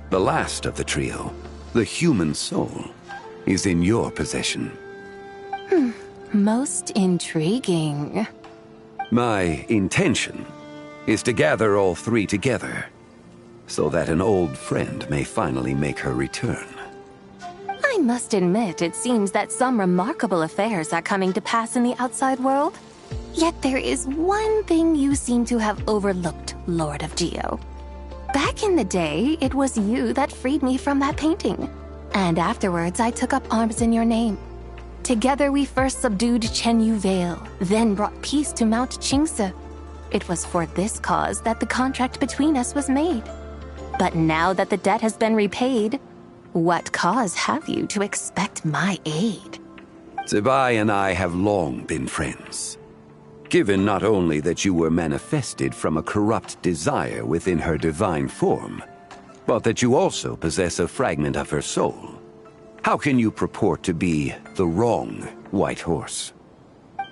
The last of the trio, the human soul, is in your possession. Most intriguing. My intention is to gather all three together, so that an old friend may finally make her return. I must admit, it seems that some remarkable affairs are coming to pass in the outside world. Yet there is one thing you seem to have overlooked, Lord of Geo. Back in the day, it was you that freed me from that painting. And afterwards, I took up arms in your name. Together we first subdued Chenyu Vale, then brought peace to Mount Qingse. It was for this cause that the contract between us was made. But now that the debt has been repaid, what cause have you to expect my aid? Zebai and I have long been friends. Given not only that you were manifested from a corrupt desire within her divine form, but that you also possess a fragment of her soul, how can you purport to be the wrong white horse?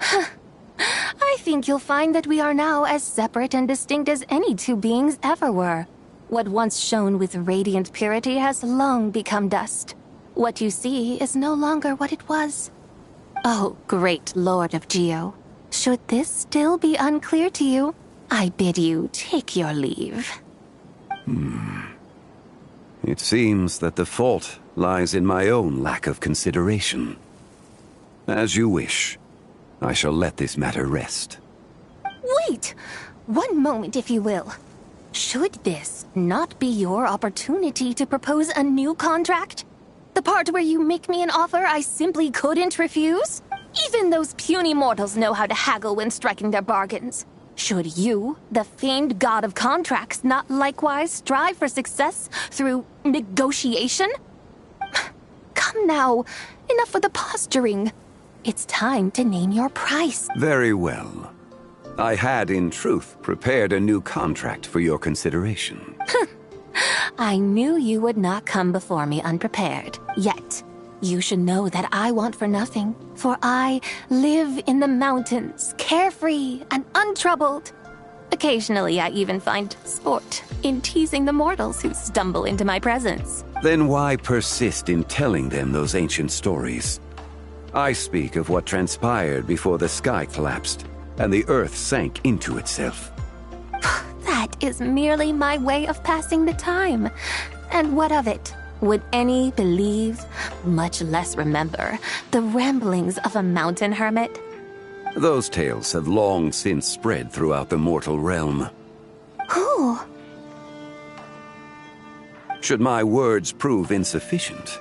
I think you'll find that we are now as separate and distinct as any two beings ever were. What once shone with radiant purity has long become dust. What you see is no longer what it was. Oh, great Lord of Geo. Should this still be unclear to you, I bid you take your leave. It seems that the fault lies in my own lack of consideration. As you wish. I shall let this matter rest. Wait! One moment, if you will. Should this not be your opportunity to propose a new contract? The part where you make me an offer I simply couldn't refuse? Even those puny mortals know how to haggle when striking their bargains. Should you, the famed god of contracts, not likewise strive for success through negotiation? Come now, enough of the posturing. it's time to name your price. Very well. I had, in truth, prepared a new contract for your consideration. I knew you would not come before me unprepared. Yet, you should know that I want for nothing, for I live in the mountains, carefree and untroubled. Occasionally, I even find sport in teasing the mortals who stumble into my presence. Then why persist in telling them those ancient stories? I speak of what transpired before the sky collapsed and the earth sank into itself. That is merely my way of passing the time. And what of it? Would any believe, much less remember, the ramblings of a mountain hermit? Those tales have long since spread throughout the mortal realm. Who? Should my words prove insufficient,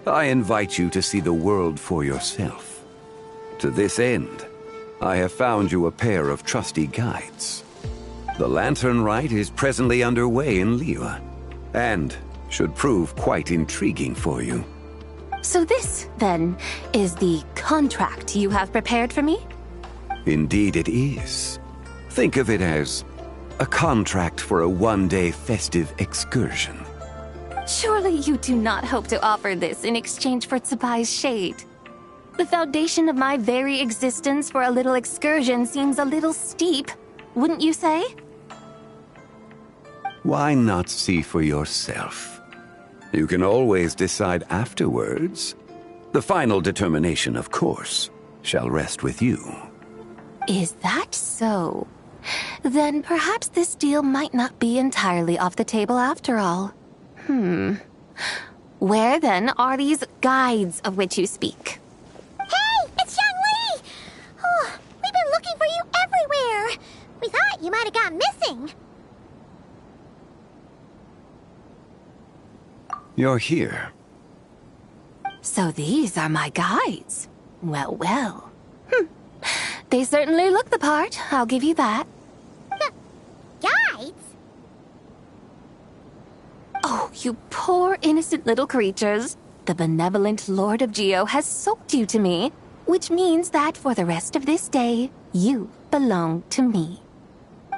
I invite you to see the world for yourself. To this end, I have found you a pair of trusty guides. The Lanturn Rite is presently underway in Liyue, and should prove quite intriguing for you. So this, then, is the contract you have prepared for me? Indeed it is. Think of it as a contract for a one-day festive excursion. Surely you do not hope to offer this in exchange for Tsubai's shade. The foundation of my very existence for a little excursion seems a little steep, wouldn't you say? Why not see for yourself? You can always decide afterwards. The final determination, of course, shall rest with you. Is that so? Then perhaps this deal might not be entirely off the table after all. Where then are these guides of which you speak? Hey, it's Xiangli! Oh, we've been looking for you everywhere. We thought you might have gone missing. You're here. So these are my guides. Well, well. They certainly look the part, I'll give you that. Guides? Oh, you poor innocent little creatures. The benevolent Lord of Geo has sold you to me, which means that for the rest of this day, you belong to me.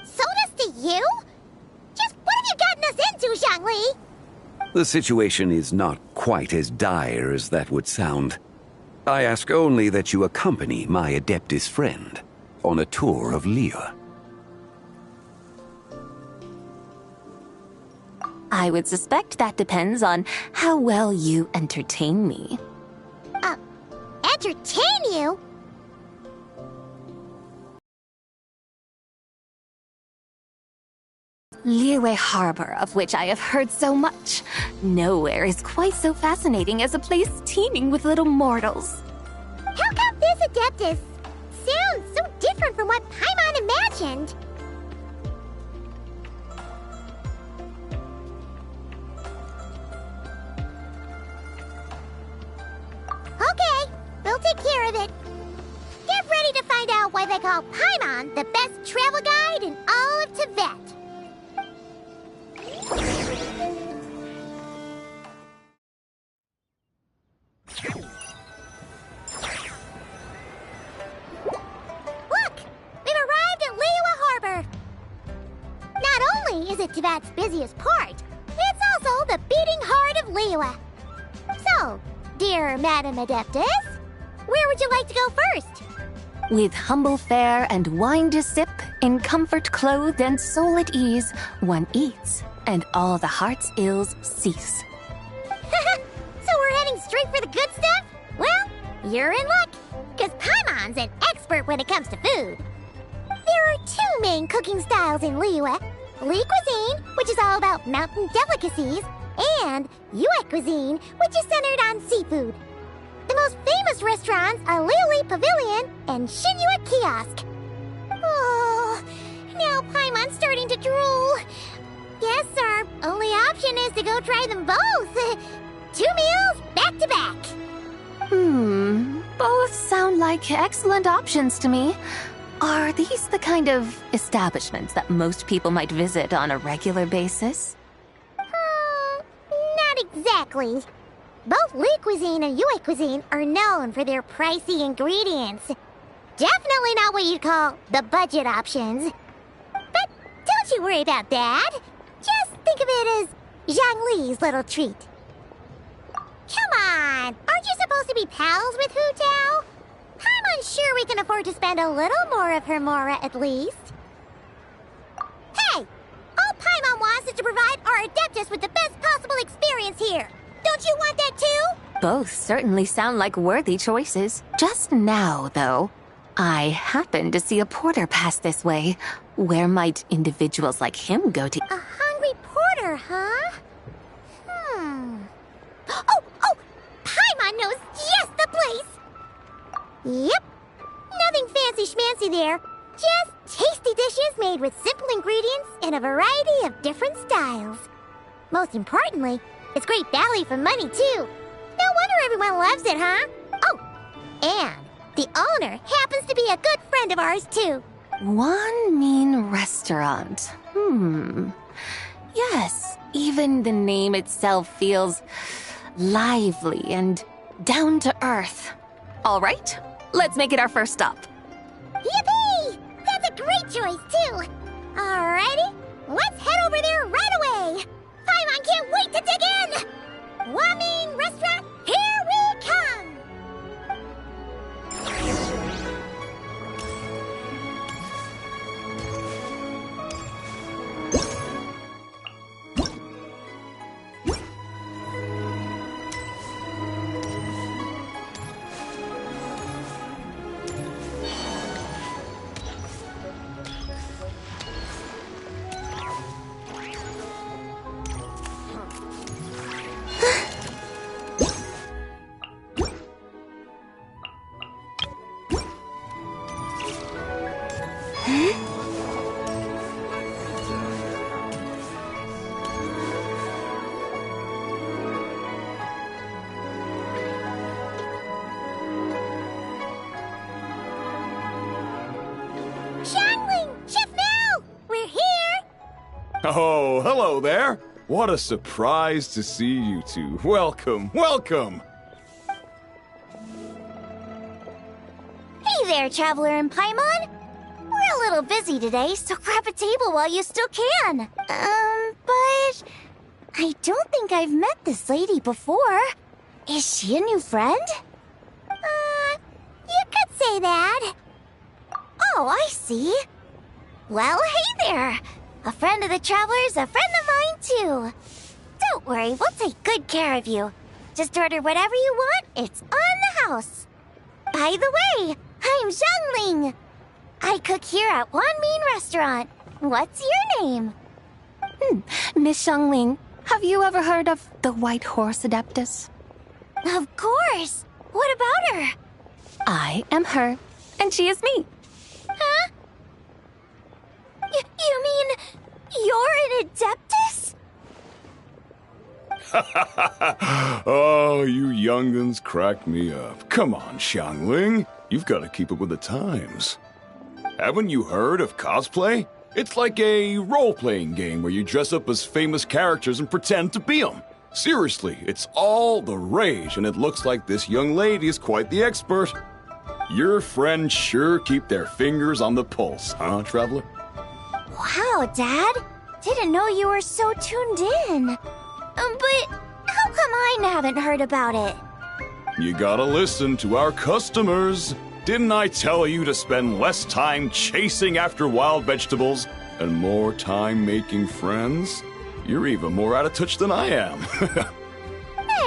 Sold us to you? Just what have you gotten us into, Xiangli? The situation is not quite as dire as that would sound. I ask only that you accompany my Adeptus friend on a tour of Liyue. I would suspect that depends on how well you entertain me. Entertain you? Liyue Harbor, of which I have heard so much. Nowhere is quite so fascinating as a place teeming with little mortals. How come this Adeptus sounds so different from what Paimon imagined? Okay, we'll take care of it. Get ready to find out why they call Paimon the best travel guide in all of Tibet. Look! We've arrived at Liyue Harbor! Not only is it Tibet's busiest port, it's also the beating heart of Liyue. So, dear Madam Adeptus, where would you like to go first? With humble fare and wine to sip, in comfort clothed and soul at ease, one eats, and all the heart's ills cease. So we're heading straight for the good stuff? Well, you're in luck, because Paimon's an expert when it comes to food. There are two main cooking styles in Liyue. Li cuisine, which is all about mountain delicacies, and Yue cuisine, which is centered on seafood. The most famous restaurants are Liuli Pavilion and Shinyue Kiosk. Oh, now Paimon's starting to drool. Yes, our only option is to go try them both. 2 meals, back to back. Both sound like excellent options to me. Are these the kind of establishments that most people might visit on a regular basis? Not exactly. Both Liyue cuisine and Yue cuisine are known for their pricey ingredients. Definitely not what you'd call the budget options. But don't you worry about that. Just think of it as Zhang Li's little treat. Come on, aren't you supposed to be pals with Hu Tao? I'm unsure we can afford to spend a little more of her mora at least. Hey, all Paimon wants is to provide our Adeptus with the best possible experience here. Don't you want that too? Both certainly sound like worthy choices. Just now, though, I happened to see a porter pass this way. Where might individuals like him go to? A hungry porter, huh? Oh! Paimon knows just the place! Yep. Nothing fancy schmancy there. Just tasty dishes made with simple ingredients in a variety of different styles. Most importantly, it's great value for money, too. No wonder everyone loves it, huh? Oh, and the owner happens to be a good friend of ours, too. One mean restaurant. Yes, even the name itself feels lively and down to earth. All right, let's make it our first stop. Yippee! That's a great choice, too. Alrighty, let's head over there right away. Paimon can't wait to dig in. Waming Restaurant, here we come. Oh, hello there. What a surprise to see you two. Welcome, welcome. Hey there, Traveler and Paimon. We're a little busy today, so grab a table while you still can. But I don't think I've met this lady before. Is she a new friend? You could say that. Oh, I see. Well, hey there. A friend of the Traveler's a friend of mine, too. Don't worry, we'll take good care of you. Just order whatever you want, it's on the house. By the way, I'm Zhangling. I cook here at Wanmin Restaurant. What's your name? Miss Xiangling, have you ever heard of the White Horse Adeptus? Of course. What about her? I am her, and she is me. Huh? You mean you're an Adeptus? Oh, you young'uns crack me up. Come on, Xiangling. You've got to keep up with the times. Haven't you heard of cosplay? It's like a role-playing game where you dress up as famous characters and pretend to be them. Seriously, it's all the rage, and it looks like this young lady is quite the expert. Your friends sure keep their fingers on the pulse, huh, Traveler? Wow, Dad. Didn't know you were so tuned in. But how come I haven't heard about it? You gotta listen to our customers. Didn't I tell you to spend less time chasing after wild vegetables and more time making friends? You're even more out of touch than I am. Hey,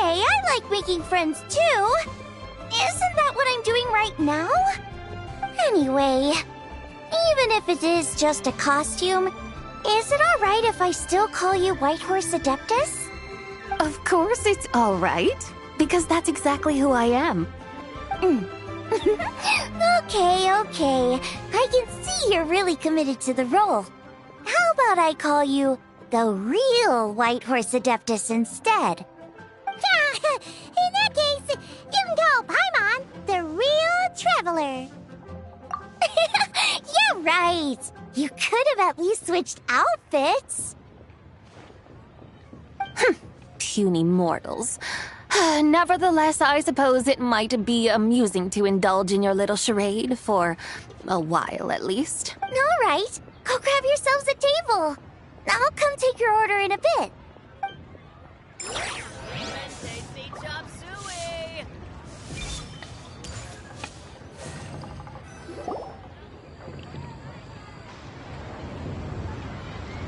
I like making friends too. Isn't that what I'm doing right now? Anyway, even if it is just a costume, is it alright if I still call you White Horse Adeptus? Of course it's alright, because that's exactly who I am. Okay. I can see you're really committed to the role. How about I call you the real White Horse Adeptus instead? In that case, you can call Paimon the real Traveler. Yeah, right. You could have at least switched outfits. Puny mortals. Nevertheless, I suppose it might be amusing to indulge in your little charade for a while, at least. All right, go grab yourselves a table. I'll come take your order in a bit.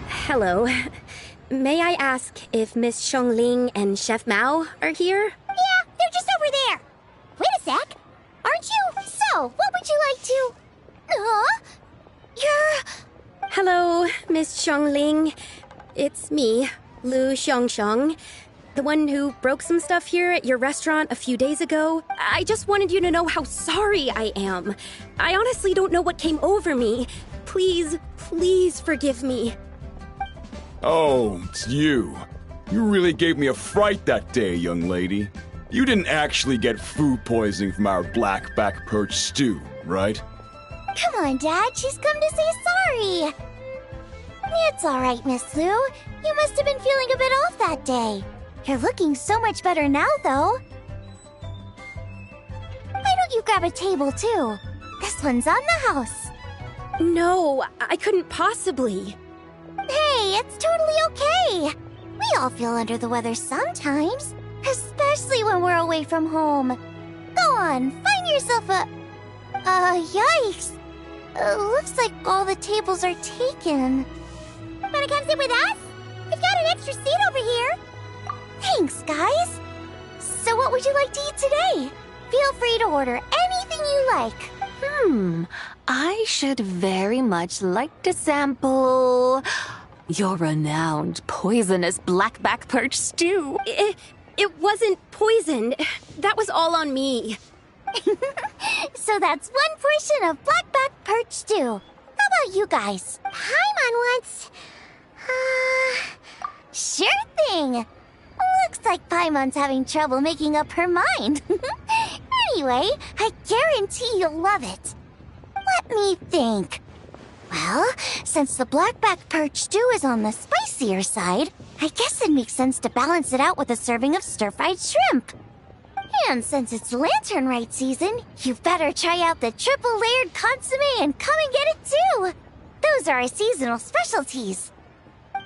Hello. May I ask if Miss Xiongling and Chef Mao are here? Yeah, they're just over there. Wait a sec. Aren't you? So, what would you like to... You're... Hello, Miss Xiongling. It's me, Lu Xiongxiong, the one who broke some stuff here at your restaurant a few days ago. I just wanted you to know how sorry I am. I honestly don't know what came over me. Please, please forgive me. Oh, it's you. You really gave me a fright that day, young lady. You didn't actually get food poisoning from our black-back perch stew, right? Come on, Dad. She's come to say sorry. It's all right, Miss Lu. You must have been feeling a bit off that day. You're looking so much better now, though. Why don't you grab a table, too? This one's on the house. No, I couldn't possibly. Hey, it's totally okay. We all feel under the weather sometimes, especially when we're away from home. Go on, find yourself a... yikes. Looks like all the tables are taken. Wanna come sit with us? We've got an extra seat over here. Thanks, guys. So what would you like to eat today? Feel free to order anything you like. I should very much like to sample your renowned poisonous blackback perch stew. It wasn't poisoned. That was all on me. So that's one portion of blackback perch stew. How about you guys? Paimon wants... Sure thing. Looks like Paimon's having trouble making up her mind. Anyway, I guarantee you'll love it. Let me think. Well, since the blackback perch stew is on the spicier side, I guess it makes sense to balance it out with a serving of stir-fried shrimp. And since it's Lantern Rite season, you better try out the triple-layered consomme and come and get it too. Those are our seasonal specialties.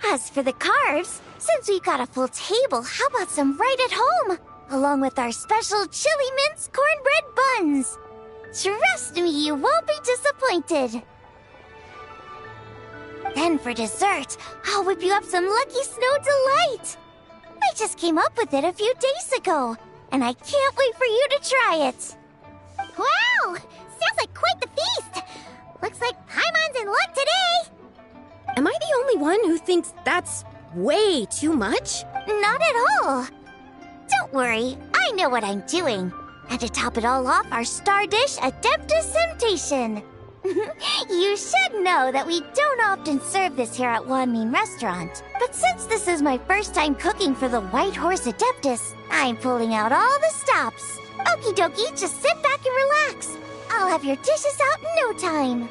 As for the carbs, since we've got a full table, how about some right at home? Along with our special chili mince cornbread buns. Trust me, you won't be disappointed. Then for dessert, I'll whip you up some Lucky Snow Delight. I just came up with it a few days ago, and I can't wait for you to try it. Wow! Sounds like quite the feast. Looks like Paimon's in luck today. Am I the only one who thinks that's way too much? Not at all. Don't worry, I know what I'm doing. And to top it all off, our star dish, Adeptus Temptation. You should know that we don't often serve this here at Wanmin Restaurant. But since this is my first time cooking for the White Horse Adeptus, I'm pulling out all the stops. Okie dokie, just sit back and relax. I'll have your dishes out in no time.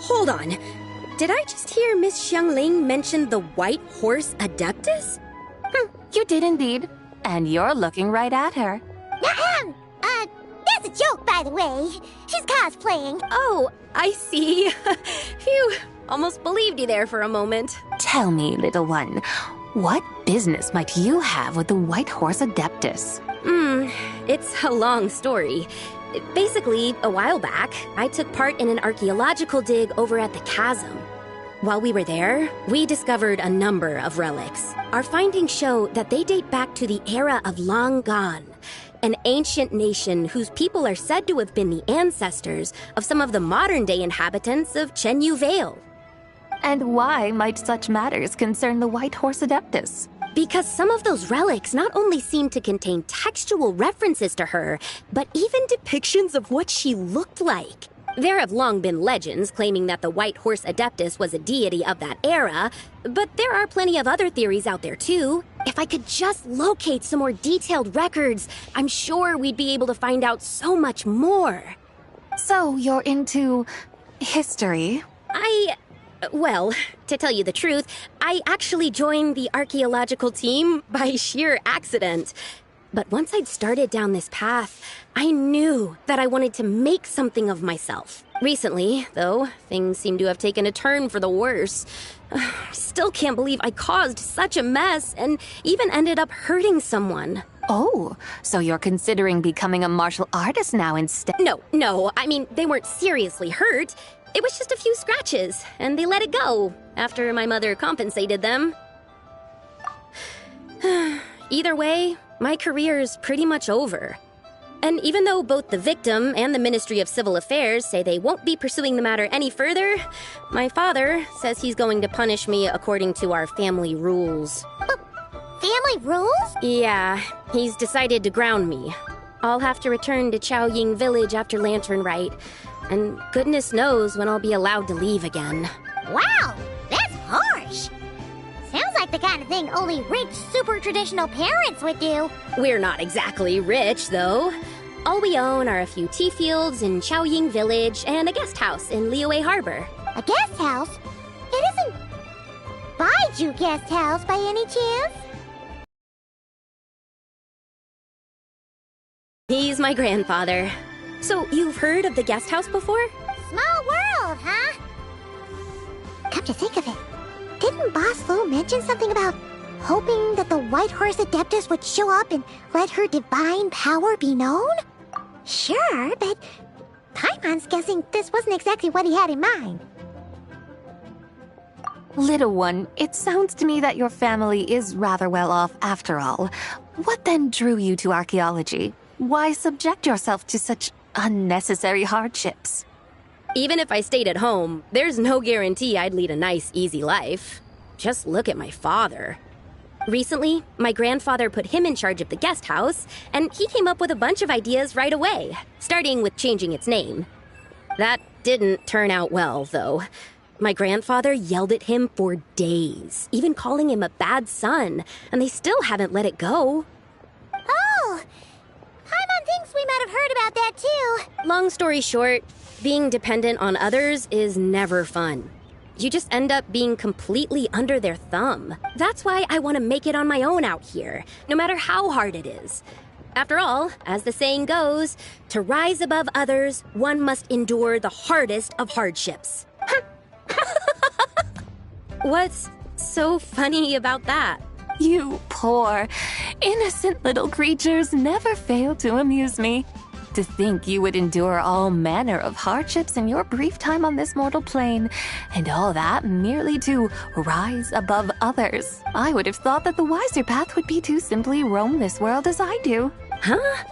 Hold on. Did I just hear Miss Xiongling mention the White Horse Adeptus? You did indeed. And you're looking right at her. That's a joke, by the way. She's cosplaying. Oh, I see. Phew, almost believed you there for a moment. Tell me, little one, what business might you have with the White Horse Adeptus? It's a long story. Basically, a while back, I took part in an archaeological dig over at the chasm. While we were there, we discovered a number of relics. Our findings show that they date back to the era of Long Gone, an ancient nation whose people are said to have been the ancestors of some of the modern-day inhabitants of Chenyu Vale. And why might such matters concern the White Horse Adeptus? Because some of those relics not only seem to contain textual references to her, but even depictions of what she looked like. There have long been legends claiming that the White Horse Adeptus was a deity of that era, but there are plenty of other theories out there too. If I could just locate some more detailed records, I'm sure we'd be able to find out so much more. So you're into history? Well, to tell you the truth, I actually joined the archaeological team by sheer accident. But once I'd started down this path, I knew that I wanted to make something of myself. Recently, though, things seem to have taken a turn for the worse. I still can't believe I caused such a mess and even ended up hurting someone. Oh, so you're considering becoming a martial artist now instead? No, I mean, they weren't seriously hurt. It was just a few scratches, and they let it go after my mother compensated them. Either way, my career's pretty much over. And even though both the victim and the Ministry of Civil Affairs say they won't be pursuing the matter any further, my father says he's going to punish me according to our family rules. Family rules? Yeah, he's decided to ground me. I'll have to return to Chaoying Village after Lanturn Rite, and goodness knows when I'll be allowed to leave again. Wow, that's harsh. Sounds like the kind of thing only rich, super traditional parents would do. We're not exactly rich, though. All we own are a few tea fields in Chaoying Village and a guest house in Liyue Harbor. A guest house? It isn't Baiju Guest House by any chance? He's my grandfather. So, you've heard of the guest house before? Small world, huh? Come to think of it, didn't Boss Lu mention something about hoping that the White Horse Adeptus would show up and let her divine power be known? Sure, but Paimon's guessing this wasn't exactly what he had in mind. Little one, it sounds to me that your family is rather well off after all. What then drew you to archaeology? Why subject yourself to such unnecessary hardships? Even if I stayed at home, there's no guarantee I'd lead a nice, easy life. Just look at my father. Recently, my grandfather put him in charge of the guest house, and he came up with a bunch of ideas right away, starting with changing its name. That didn't turn out well, though. My grandfather yelled at him for days, even calling him a bad son, and they still haven't let it go. Oh! Paimon thinks we might have heard about that too. Long story short, being dependent on others is never fun. You just end up being completely under their thumb. That's why I want to make it on my own out here, no matter how hard it is. After all, as the saying goes, to rise above others, one must endure the hardest of hardships. What's so funny about that? You poor, innocent little creatures never fail to amuse me. To think you would endure all manner of hardships in your brief time on this mortal plane, and all that merely to rise above others. I would have thought that the wiser path would be to simply roam this world as I do. Huh?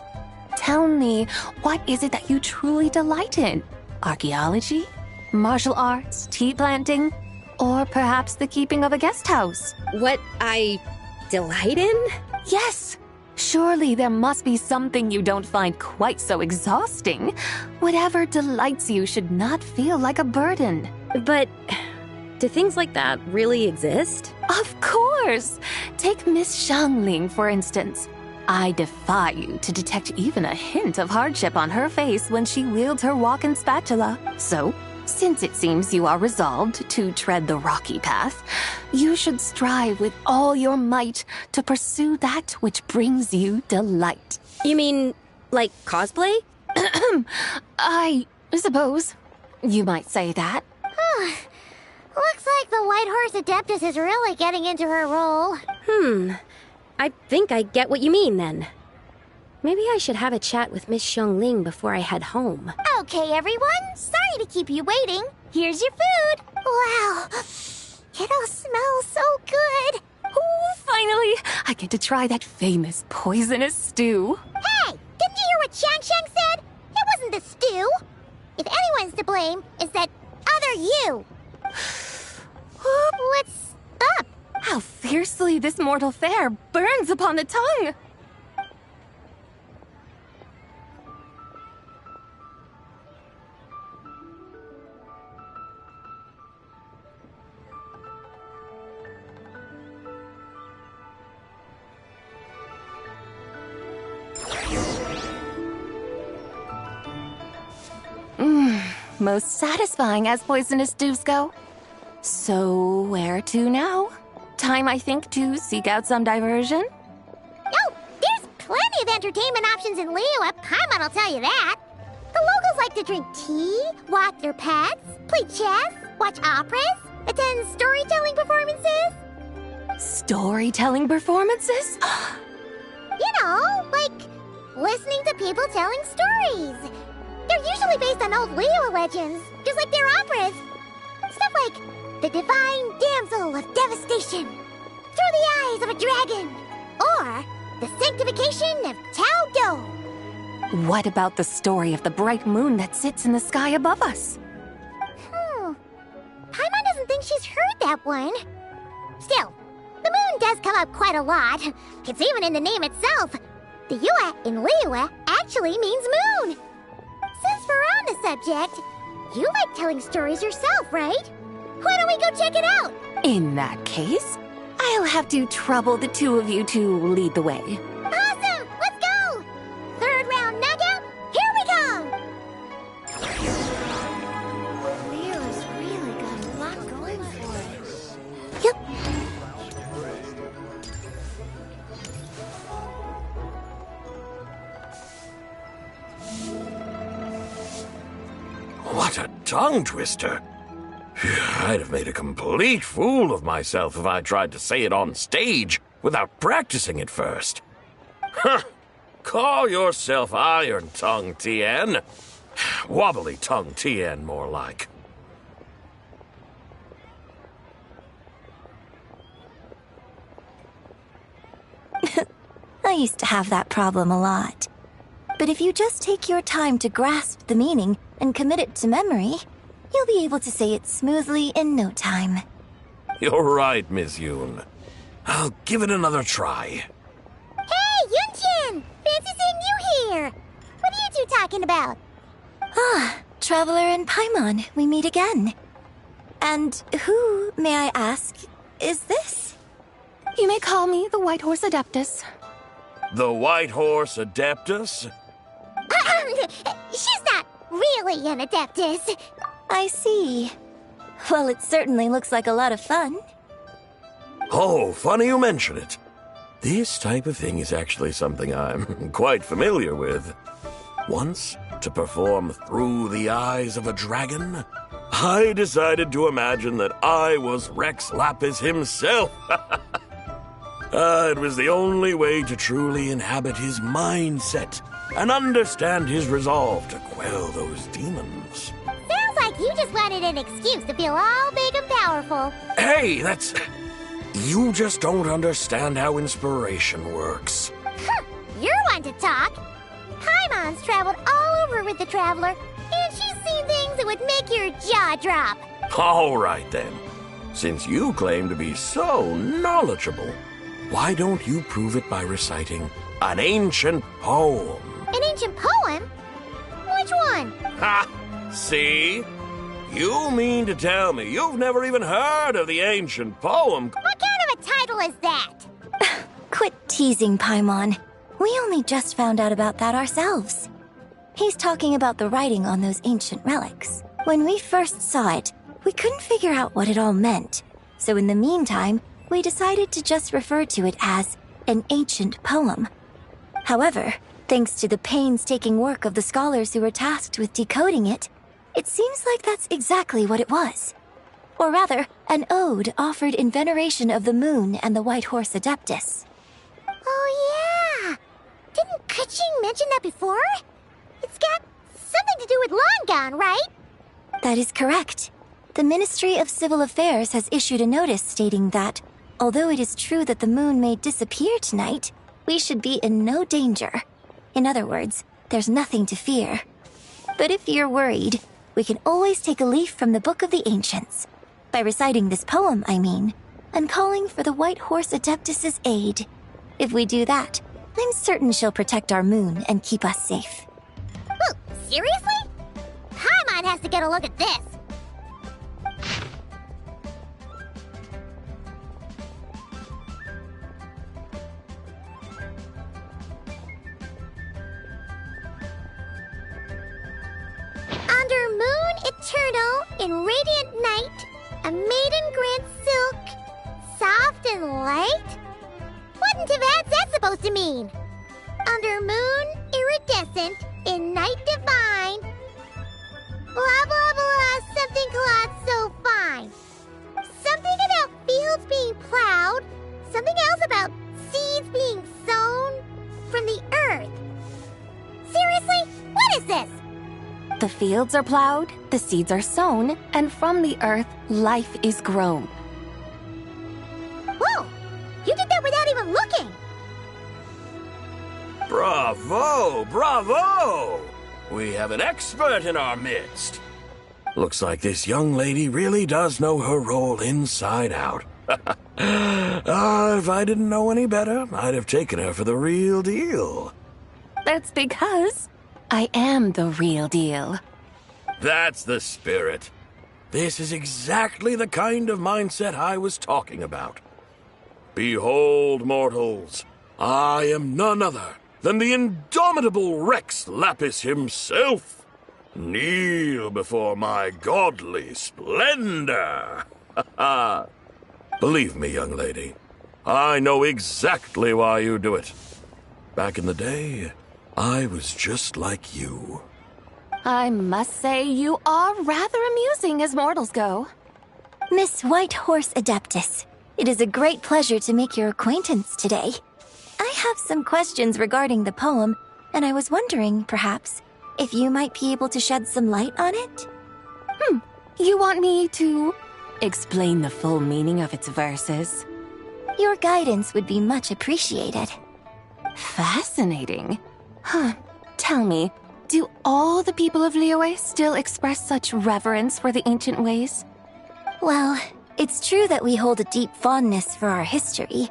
Tell me, what is it that you truly delight in? Archaeology? Martial arts? Tea planting? Or perhaps the keeping of a guest house? What I delight in? Yes! Surely there must be something you don't find quite so exhausting. Whatever delights you should not feel like a burden. But do things like that really exist? Of course! Take Miss Xiangling, for instance. I defy you to detect even a hint of hardship on her face when she wields her walking spatula. So, since it seems you are resolved to tread the rocky path, you should strive with all your might to pursue that which brings you delight. You mean, like cosplay? I suppose you might say that. Looks like the White Horse Adeptus is really getting into her role. I think I get what you mean then. Maybe I should have a chat with Miss Xiangling before I head home. Okay, everyone. Sorry to keep you waiting. Here's your food. Wow. It all smells so good. Oh, finally! I get to try that famous poisonous stew. Hey! Didn't you hear what Shang said? It wasn't the stew. If anyone's to blame, it's that other you. What's up? How fiercely this mortal fare burns upon the tongue! Most satisfying as poisonous stews go. So, where to now? Time, I think, to seek out some diversion? Oh, there's plenty of entertainment options in Liyue. Paimon will tell you that. The locals like to drink tea, walk their pets, play chess, watch operas, attend storytelling performances. Storytelling performances? You know, like listening to people telling stories. They're usually based on old Liyue legends, just like their operas. Stuff like the Divine Damsel of Devastation, Through the Eyes of a Dragon, or the Sanctification of Tao Do. What about the story of the bright moon that sits in the sky above us? Paimon doesn't think she's heard that one. Still, the moon does come up quite a lot. It's even in the name itself. The Yue in Liyue actually means moon. Since we're on the subject, you like telling stories yourself, right? Why don't we go check it out? In that case, I'll have to trouble the two of you to lead the way. Awesome! Let's go! Third round knockout, here we come! Liyue's really got a lot going for it. Yep. What a tongue twister! I'd have made a complete fool of myself if I tried to say it on stage without practicing it first. Huh! Call yourself Iron Tongue, Tien. Wobbly Tongue Tien, more like. I used to have that problem a lot. But if you just take your time to grasp the meaning and commit it to memory, you'll be able to say it smoothly in no time. You're right, Miss Yoon. I'll give it another try. Hey, Yunchin! Fancy seeing you here! What are you two talking about? Ah, Traveler and Paimon, we meet again. And who, may I ask, is this? You may call me the White Horse Adeptus. The White Horse Adeptus? She's not really an Adeptus. I see. Well, it certainly looks like a lot of fun. Oh, funny you mention it. This type of thing is actually something I'm quite familiar with. Once, to perform Through the Eyes of a Dragon, I decided to imagine that I was Rex Lapis himself. It was the only way to truly inhabit his mindset and understand his resolve to quell those demons. Sounds like you just wanted an excuse to feel all big and powerful. Hey, that's... You just don't understand how inspiration works. You're one to talk. Paimon's traveled all over with the Traveler, and she's seen things that would make your jaw drop. All right, then. Since you claim to be so knowledgeable, why don't you prove it by reciting an ancient poem? An ancient poem? Which one? Ha! See? You mean to tell me you've never even heard of the ancient poem? What kind of a title is that? Quit teasing, Paimon. We only just found out about that ourselves. He's talking about the writing on those ancient relics. When we first saw it, we couldn't figure out what it all meant. So in the meantime, we decided to just refer to it as an ancient poem. However, thanks to the painstaking work of the scholars who were tasked with decoding it, it seems like that's exactly what it was. Or rather, an ode offered in veneration of the moon and the White Horse Adeptus. Oh yeah! Didn't Kuching mention that before? It's got something to do with Longon, right? That is correct. The Ministry of Civil Affairs has issued a notice stating that, although it is true that the moon may disappear tonight, we should be in no danger. In other words, there's nothing to fear. But if you're worried, we can always take a leaf from the Book of the Ancients. By reciting this poem, I mean, and calling for the White Horse Adeptus' aid. If we do that, I'm certain she'll protect our moon and keep us safe. Oh, seriously? Paimon has to get a look at this. Under moon eternal in radiant night, A maiden grant silk, soft and light? What in Tibet's that supposed to mean? Under moon, iridescent, in night divine. Blah blah blah, something cloth so fine. Something about fields being plowed, something else about seeds being sown from the earth. Seriously? What is this? The fields are plowed, the seeds are sown, and from the earth, life is grown. Whoa! You did that without even looking! Bravo! Bravo! We have an expert in our midst. Looks like this young lady really does know her role inside out. If I didn't know any better, I'd have taken her for the real deal. That's because I am the real deal. That's the spirit. This is exactly the kind of mindset I was talking about. Behold, mortals, I am none other than the indomitable Rex Lapis himself. Kneel before my godly splendor. Believe me, young lady, I know exactly why you do it. Back in the day, I was just like you. I must say you are rather amusing as mortals go. Miss White Horse Adeptus, it is a great pleasure to make your acquaintance today. I have some questions regarding the poem, and I was wondering, perhaps, if you might be able to shed some light on it? You want me to explain the full meaning of its verses? Your guidance would be much appreciated. Fascinating. Tell me, do all the people of Liyue still express such reverence for the ancient ways? Well, it's true that we hold a deep fondness for our history,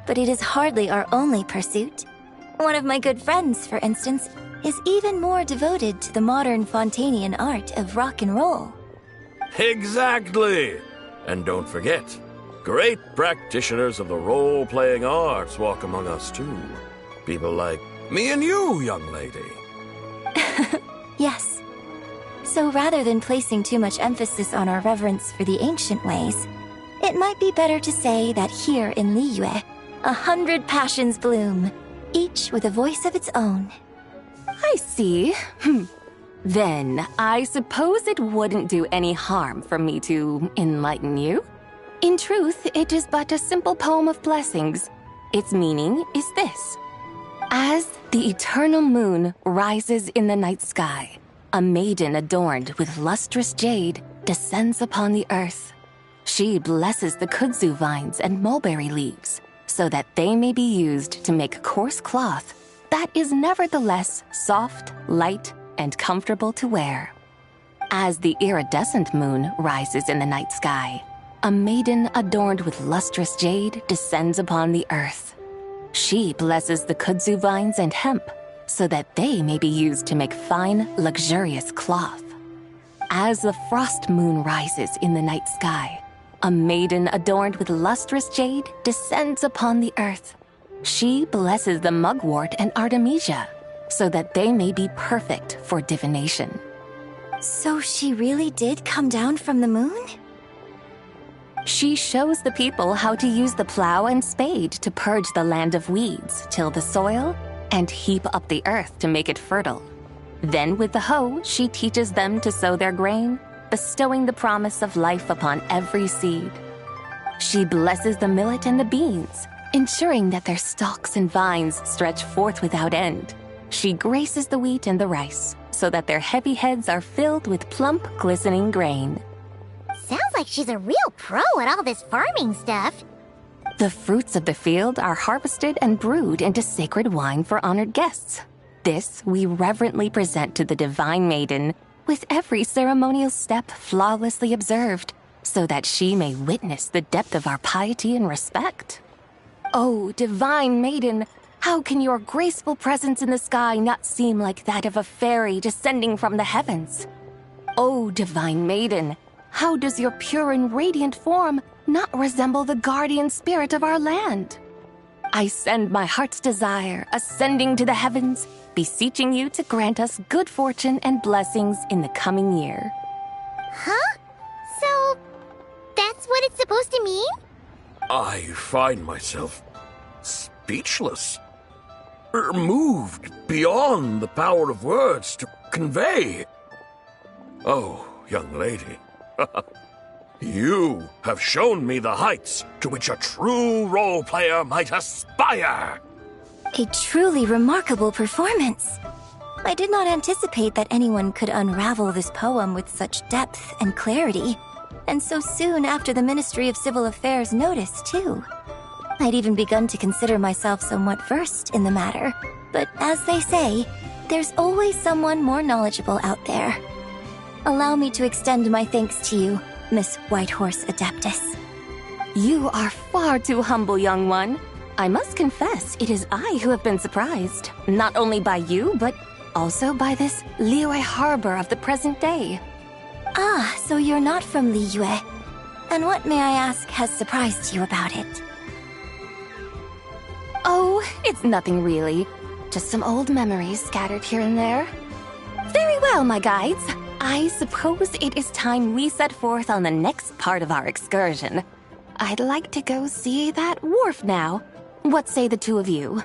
but it is hardly our only pursuit. One of my good friends, for instance, is even more devoted to the modern Fontanian art of rock and roll. Exactly! And don't forget, great practitioners of the role-playing arts walk among us too. People like me and you, young lady. Yes. So rather than placing too much emphasis on our reverence for the ancient ways, it might be better to say that here in Liyue, 100 passions bloom, each with a voice of its own. I see. Then, I suppose it wouldn't do any harm for me to enlighten you. In truth, it is but a simple poem of blessings. Its meaning is this. As the eternal moon rises in the night sky, a maiden adorned with lustrous jade descends upon the earth. She blesses the kudzu vines and mulberry leaves, so that they may be used to make coarse cloth that is nevertheless soft, light, and comfortable to wear. As the iridescent moon rises in the night sky, a maiden adorned with lustrous jade descends upon the earth. She blesses the kudzu vines and hemp, so that they may be used to make fine, luxurious cloth. As the frost moon rises in the night sky, a maiden adorned with lustrous jade descends upon the earth. She blesses the mugwort and artemisia, so that they may be perfect for divination. So she really did come down from the moon? She shows the people how to use the plow and spade to purge the land of weeds, till the soil, and heap up the earth to make it fertile. Then with the hoe, she teaches them to sow their grain, bestowing the promise of life upon every seed. She blesses the millet and the beans, ensuring that their stalks and vines stretch forth without end. She graces the wheat and the rice, so that their heavy heads are filled with plump, glistening grain. Sounds like she's a real pro at all this farming stuff. The fruits of the field are harvested and brewed into sacred wine for honored guests. This we reverently present to the divine maiden, with every ceremonial step flawlessly observed, so that she may witness the depth of our piety and respect. Oh, divine maiden, how can your graceful presence in the sky not seem like that of a fairy descending from the heavens? Oh, divine maiden, how does your pure and radiant form not resemble the guardian spirit of our land? I send my heart's desire, ascending to the heavens, beseeching you to grant us good fortune and blessings in the coming year. Huh? So, that's that supposed to mean? I find myself speechless. Moved beyond the power of words to convey. Oh, young lady, you have shown me the heights to which a true role player might aspire. A truly remarkable performance. I did not anticipate that anyone could unravel this poem with such depth and clarity, and so soon after the Ministry of Civil Affairs noticed, too. I'd even begun to consider myself somewhat versed in the matter, but as they say, there's always someone more knowledgeable out there. Allow me to extend my thanks to you, Miss Whitehorse Adeptus. You are far too humble, young one. I must confess, it is I who have been surprised, not only by you, but also by this Liyue harbor of the present day. Ah, so you're not from Liyue. And what, may I ask, has surprised you about it? Oh, it's nothing really. Just some old memories scattered here and there. Very well, my guides. I suppose it is time we set forth on the next part of our excursion. I'd like to go see that wharf now. What say the two of you?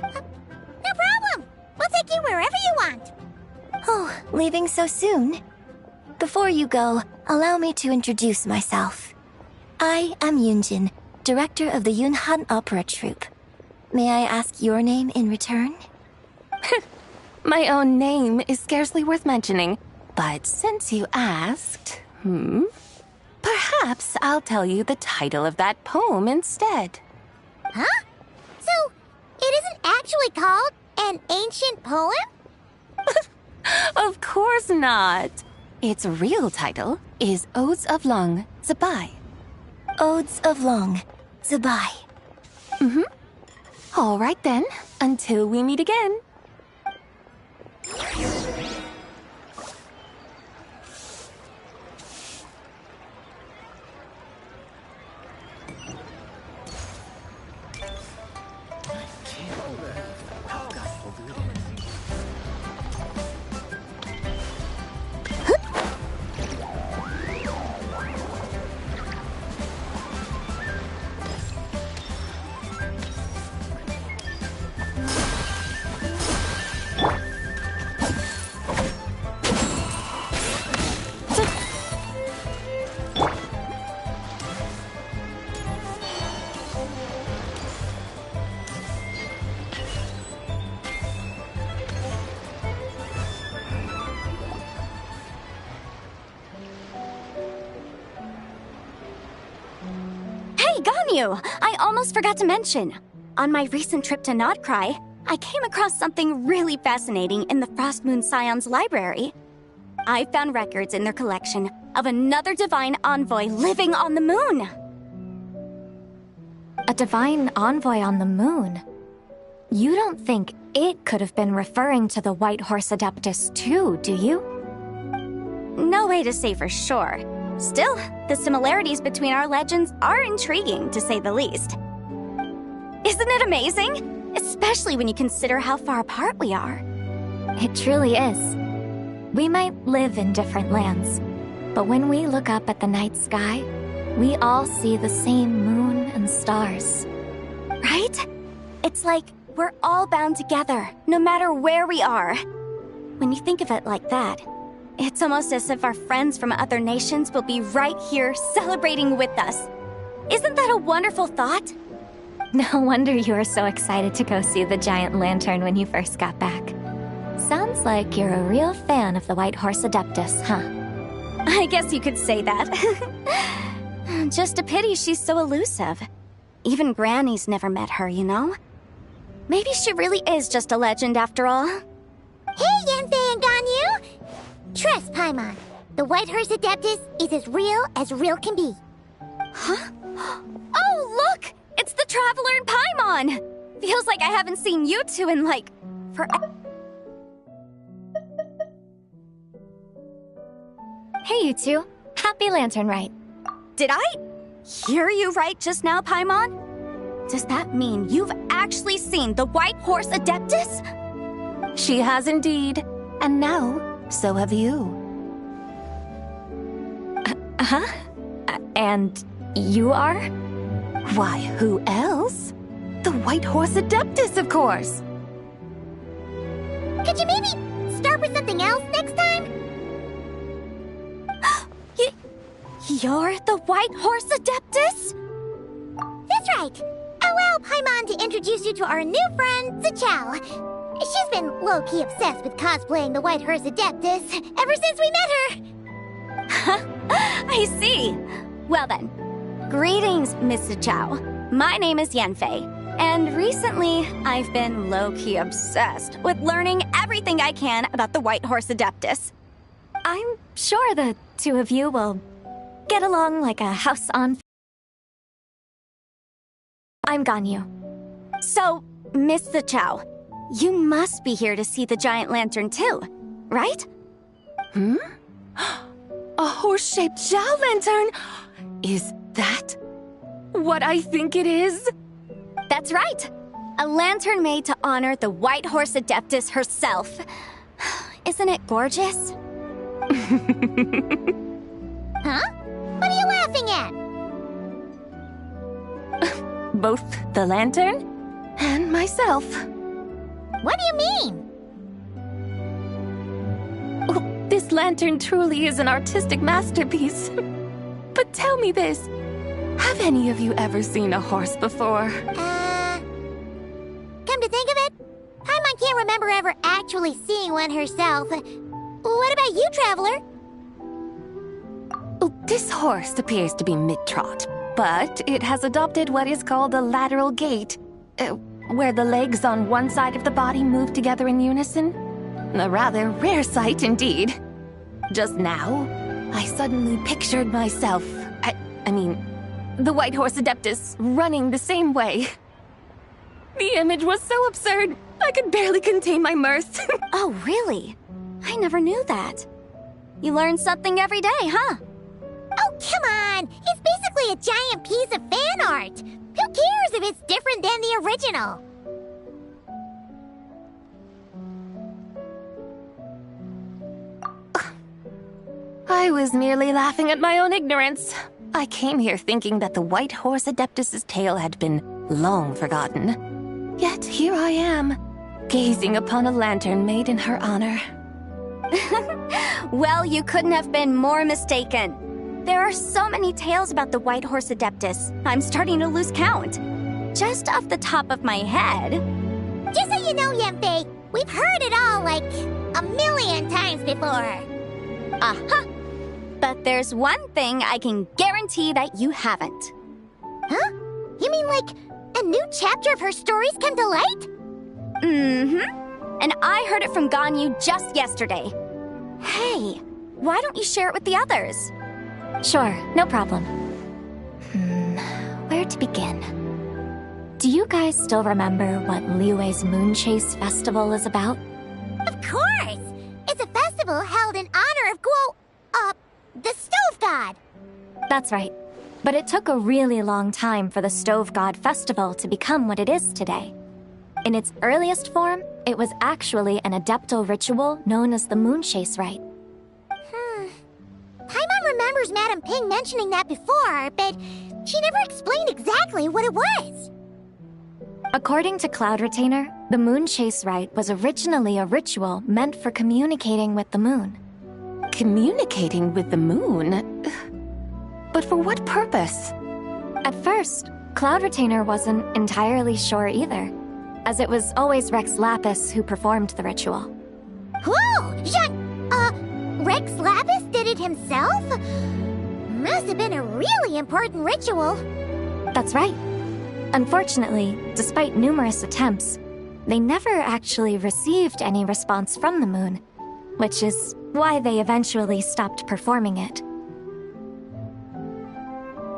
No problem! We'll take you wherever you want. Oh, leaving so soon? Before you go, allow me to introduce myself. I am Yunjin, director of the Yunhan Opera Troupe. May I ask your name in return? My own name is scarcely worth mentioning, but since you asked, perhaps I'll tell you the title of that poem instead. Huh? So, it isn't actually called an ancient poem? Of course not. Its real title is Odes of Long Zabai. Odes of Long Zabai. All right then, until we meet again. I almost forgot to mention. On my recent trip to Nodcry, I came across something really fascinating in the Frostmoon Scion's library. I found records in their collection of another divine envoy living on the moon. A divine envoy on the moon? You don't think it could have been referring to the White Horse Adeptus too, do you? No way to say for sure. Still, the similarities between our legends are intriguing, to say the least. Isn't it amazing? Especially when you consider how far apart we are. It truly is. We might live in different lands, but when we look up at the night sky, we all see the same moon and stars. Right? It's like we're all bound together, no matter where we are. When you think of it like that, it's almost as if our friends from other nations will be right here celebrating with us. Isn't that a wonderful thought? No wonder you were so excited to go see the giant lantern when you first got back. Sounds like you're a real fan of the White Horse Adeptus, huh? I guess you could say that. Just a pity she's so elusive. Even Granny's never met her, you know? Maybe she really is just a legend after all. Hey, Yanfei and Ganyu! Trust, Paimon. The White Horse Adeptus is as real can be. Huh? Oh, look! It's the Traveler and Paimon! Feels like I haven't seen you two in, like, forever. Hey, you two. Happy Lantern Rite. Did I hear you right just now, Paimon? Does that mean you've actually seen the White Horse Adeptus? She has indeed. And now, so have you. And You are? Why, who else? The White Horse Adeptus, of course! Could you maybe start with something else next time? You're the White Horse Adeptus? That's right. Allow Paimon to introduce you to our new friend, Zichao. She's been low-key obsessed with cosplaying the White Horse Adeptus ever since we met her. I see. Well then, greetings, Miss Zichao. My name is Yanfei, and recently I've been low-key obsessed with learning everything I can about the White Horse Adeptus. I'm sure the two of you will get along like a house on... I'm Ganyu. So, Miss Zichao, you must be here to see the giant lantern too, right? Hmm? A horse-shaped Zhao lantern? Is that what I think it is? That's right! A lantern made to honor the White Horse Adeptus herself. Isn't it gorgeous? Huh? What are you laughing at? Both the lantern and myself. What do you mean? Oh, this lantern truly is an artistic masterpiece. But tell me this, have any of you ever seen a horse before? Come to think of it, Paimon can't remember ever actually seeing one herself. What about you, Traveler? Oh, this horse appears to be mid-trot, but it has adopted what is called a lateral gait, where the legs on one side of the body move together in unison. A rather rare sight indeed. Just now, I suddenly pictured myself, I mean, the White Horse Adeptus running the same way. The image was so absurd, I could barely contain my mirth. Oh, really? I never knew that. You learn something every day, huh? Oh, come on! It's basically a giant piece of fan art! Who cares if it's different than the original? I was merely laughing at my own ignorance. I came here thinking that the White Horse Adeptus's tale had been long forgotten. Yet here I am, gazing upon a lantern made in her honor. Well, you couldn't have been more mistaken. There are so many tales about the White Horse Adeptus, I'm starting to lose count. Just off the top of my head... Just so you know, Yanfei, we've heard it all like a million times before. Uh-huh. But there's one thing I can guarantee that you haven't. Huh? You mean like a new chapter of her stories come to light? Mm-hmm. And I heard it from Ganyu just yesterday. Hey, why don't you share it with the others? Sure, no problem. Where to begin? Do you guys still remember what Liyue's Moon Chase Festival is about? Of course! It's a festival held in honor of the Stove God. That's right. But it took a really long time for the Stove God Festival to become what it is today. In its earliest form, it was actually an adeptal ritual known as the Moon Chase Rite. Paimon remembers Madame Ping mentioning that before, but she never explained exactly what it was. According to Cloud Retainer, the Moon Chase Rite was originally a ritual meant for communicating with the moon. Communicating with the moon? But for what purpose? At first, Cloud Retainer wasn't entirely sure either, as it was always Rex Lapis who performed the ritual. Whoa! Rex Lapis did it himself? Must have been a really important ritual. That's right. Unfortunately, despite numerous attempts, they never actually received any response from the moon, which is why they eventually stopped performing it.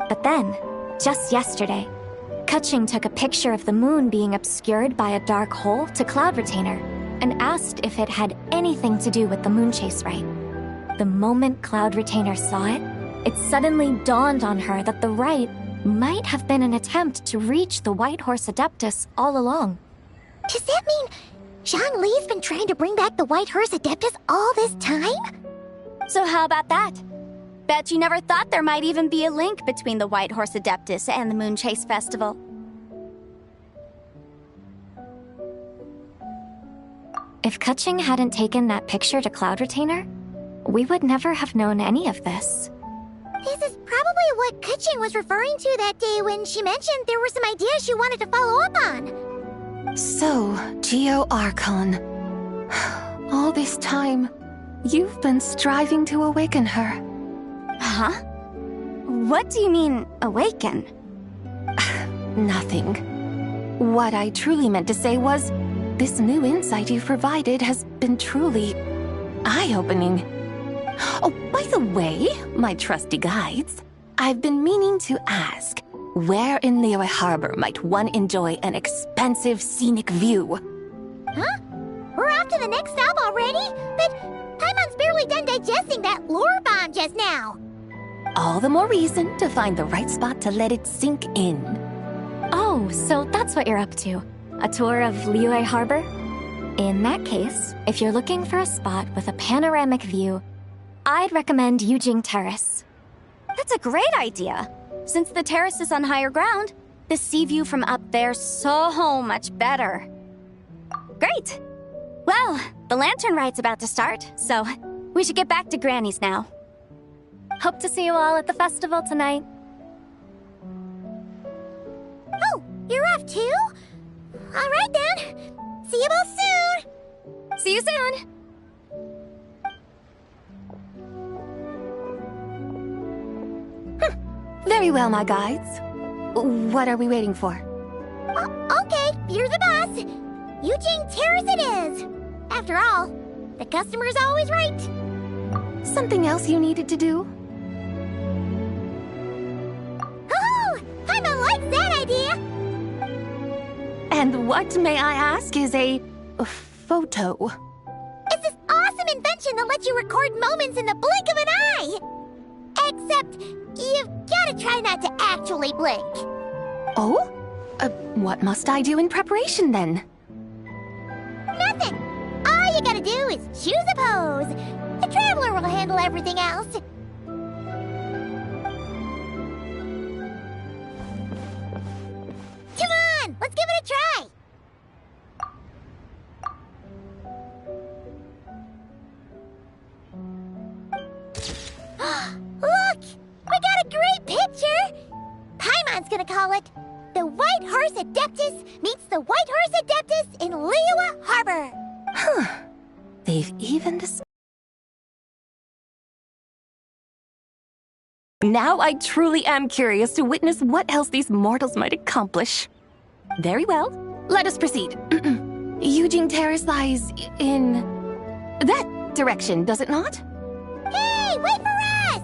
But then, just yesterday, Keqing took a picture of the moon being obscured by a dark hole to Cloud Retainer and asked if it had anything to do with the Moon Chase Rite. The moment Cloud Retainer saw it, it suddenly dawned on her that the rite might have been an attempt to reach the White Horse Adeptus all along. Does that mean Zhang Li's been trying to bring back the White Horse Adeptus all this time? So how about that? Bet you never thought there might even be a link between the White Horse Adeptus and the Moonchase Festival. If Kutching hadn't taken that picture to Cloud Retainer, we would never have known any of this. This is probably what Kutching was referring to that day when she mentioned there were some ideas she wanted to follow up on. So, Geo Archon. All this time, you've been striving to awaken her. Huh? What do you mean, awaken? Nothing. What I truly meant to say was, this new insight you've provided has been truly eye-opening. Oh, by the way, my trusty guides, I've been meaning to ask, where in Liyue Harbor might one enjoy an expansive scenic view? Huh? We're off to the next stop already? But Paimon's barely done digesting that lore bomb just now. All the more reason to find the right spot to let it sink in. Oh, so that's what you're up to. A tour of Liyue Harbor? In that case, if you're looking for a spot with a panoramic view, I'd recommend Yujing Terrace. That's a great idea! Since the terrace is on higher ground, the sea view from up there's so much better. Great! Well, the Lanturn Rite's about to start, so we should get back to Granny's now. Hope to see you all at the festival tonight. Oh, you're off too? All right then. See you both soon. See you soon. Very well, my guides. What are we waiting for? Okay, you're the boss. Yujing Terrace it is. After all, the customer's always right. Something else you needed to do? Oh, Paimon likes that idea. And what, may I ask, is a photo? It's this awesome invention that lets you record moments in the blink of an eye. Except, you've gotta try not to actually blink. Oh? What must I do in preparation then? Nothing. All you gotta do is choose a pose. The Traveler will handle everything else. Come on, let's give it a try. Look! We got a great picture! Paimon's gonna call it The White Horse Adeptus Meets the White Horse Adeptus in Liyue Harbor. Huh. They've even Now I truly am curious to witness what else these mortals might accomplish. Very well. Let us proceed. Yujing Terrace lies in that direction, does it not? Hey, wait for us!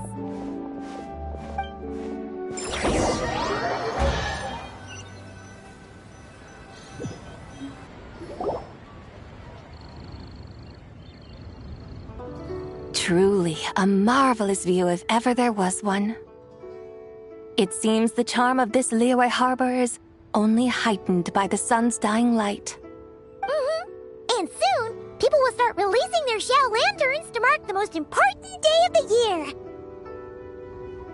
Truly a marvelous view if ever there was one. It seems the charm of this Liyue Harbor is only heightened by the sun's dying light. And soon, people will start releasing their shell lanterns to mark the most important day of the year.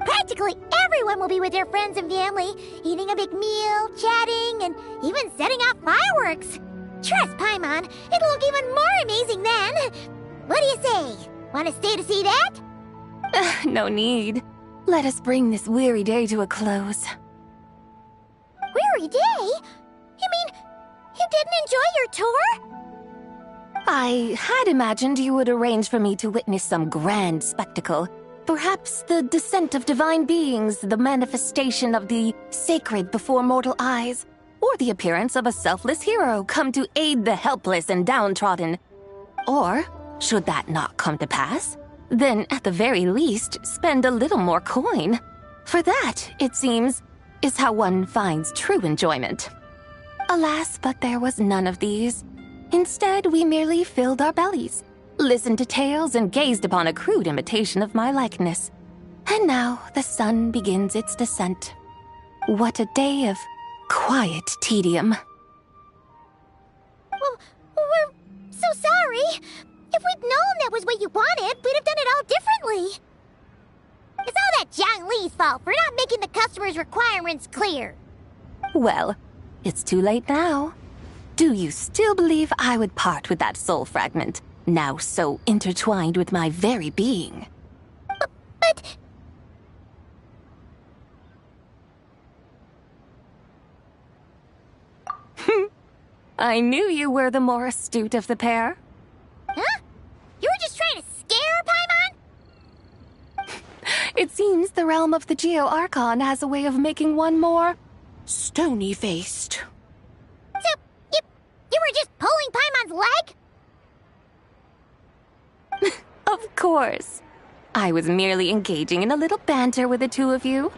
Practically everyone will be with their friends and family, eating a big meal, chatting, and even setting off fireworks. Trust Paimon, it'll look even more amazing then. What do you say? Want to stay to see that? No need. Let us bring this weary day to a close. Weary day? You mean you didn't enjoy your tour? I had imagined you would arrange for me to witness some grand spectacle. Perhaps the descent of divine beings, the manifestation of the sacred before mortal eyes, or the appearance of a selfless hero come to aid the helpless and downtrodden. Or, should that not come to pass, then at the very least spend a little more coin. For that, it seems, is how one finds true enjoyment. Alas, but there was none of these. Instead, we merely filled our bellies, listened to tales, and gazed upon a crude imitation of my likeness. And now the sun begins its descent. What a day of quiet tedium. Well, we're so sorry. If we'd known that was what you wanted, we'd have done it all differently. fault for not making the customer's requirements clear. Well, it's too late now. Do you still believe I would part with that soul fragment, now so intertwined with my very being? But... I knew you were the more astute of the pair. Huh? You were just trying to scare Paimon? It seems the realm of the Geo-Archon has a way of making one more stony-faced. So, you were just pulling Paimon's leg? Of course. I was merely engaging in a little banter with the two of you.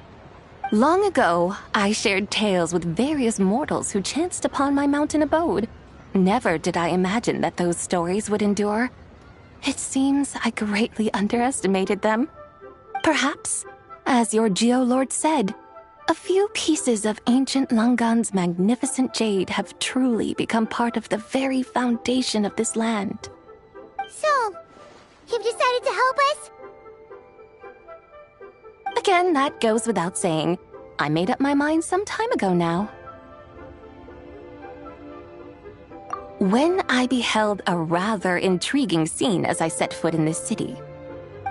Long ago, I shared tales with various mortals who chanced upon my mountain abode. Never did I imagine that those stories would endure. It seems I greatly underestimated them. Perhaps, as your Geolord said, a few pieces of ancient Langan's magnificent jade have truly become part of the very foundation of this land. So, you've decided to help us? Again, that goes without saying. I made up my mind some time ago now. When I beheld a rather intriguing scene as I set foot in this city,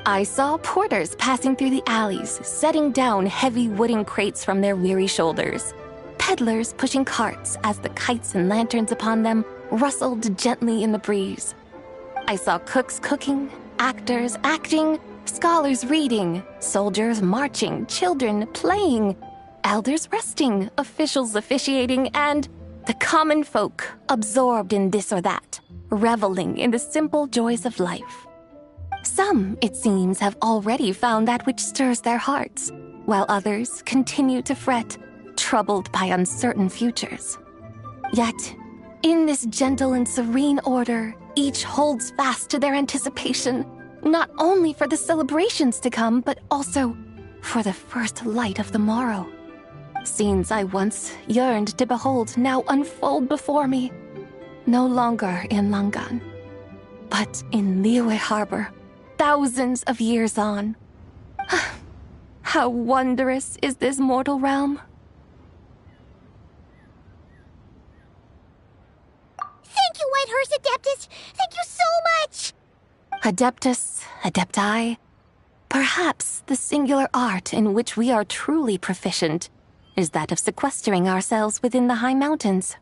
I saw porters passing through the alleys, setting down heavy wooden crates from their weary shoulders, peddlers pushing carts as the kites and lanterns upon them rustled gently in the breeze. I saw cooks cooking, actors acting, scholars reading, soldiers marching, children playing, elders resting, officials officiating, and the common folk absorbed in this or that, reveling in the simple joys of life. Some, it seems, have already found that which stirs their hearts, while others continue to fret, troubled by uncertain futures. Yet, in this gentle and serene order, each holds fast to their anticipation, not only for the celebrations to come, but also for the first light of the morrow. Scenes I once yearned to behold now unfold before me, no longer in Langan, but in Liyue Harbor, thousands of years on. How wondrous is this mortal realm! Thank you, Whitehurst Adeptus! Thank you so much! Adeptus, Adepti, perhaps the singular art in which we are truly proficient is that of sequestering ourselves within the high mountains.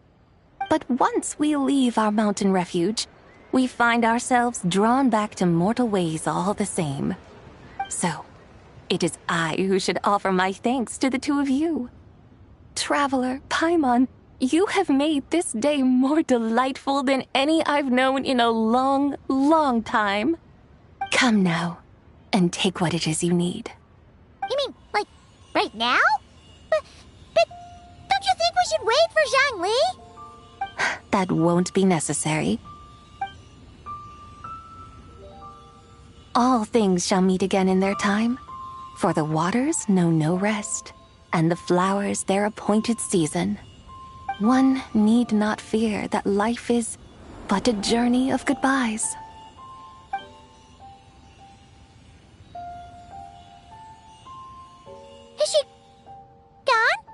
But once we leave our mountain refuge, we find ourselves drawn back to mortal ways all the same. So, it is I who should offer my thanks to the two of you. Traveler, Paimon, you have made this day more delightful than any I've known in a long, long time. Come now, and take what it is you need. You mean, like, right now? But don't you think we should wait for Zhangli? That won't be necessary. All things shall meet again in their time, for the waters know no rest, and the flowers their appointed season. One need not fear that life is but a journey of goodbyes. Is she gone?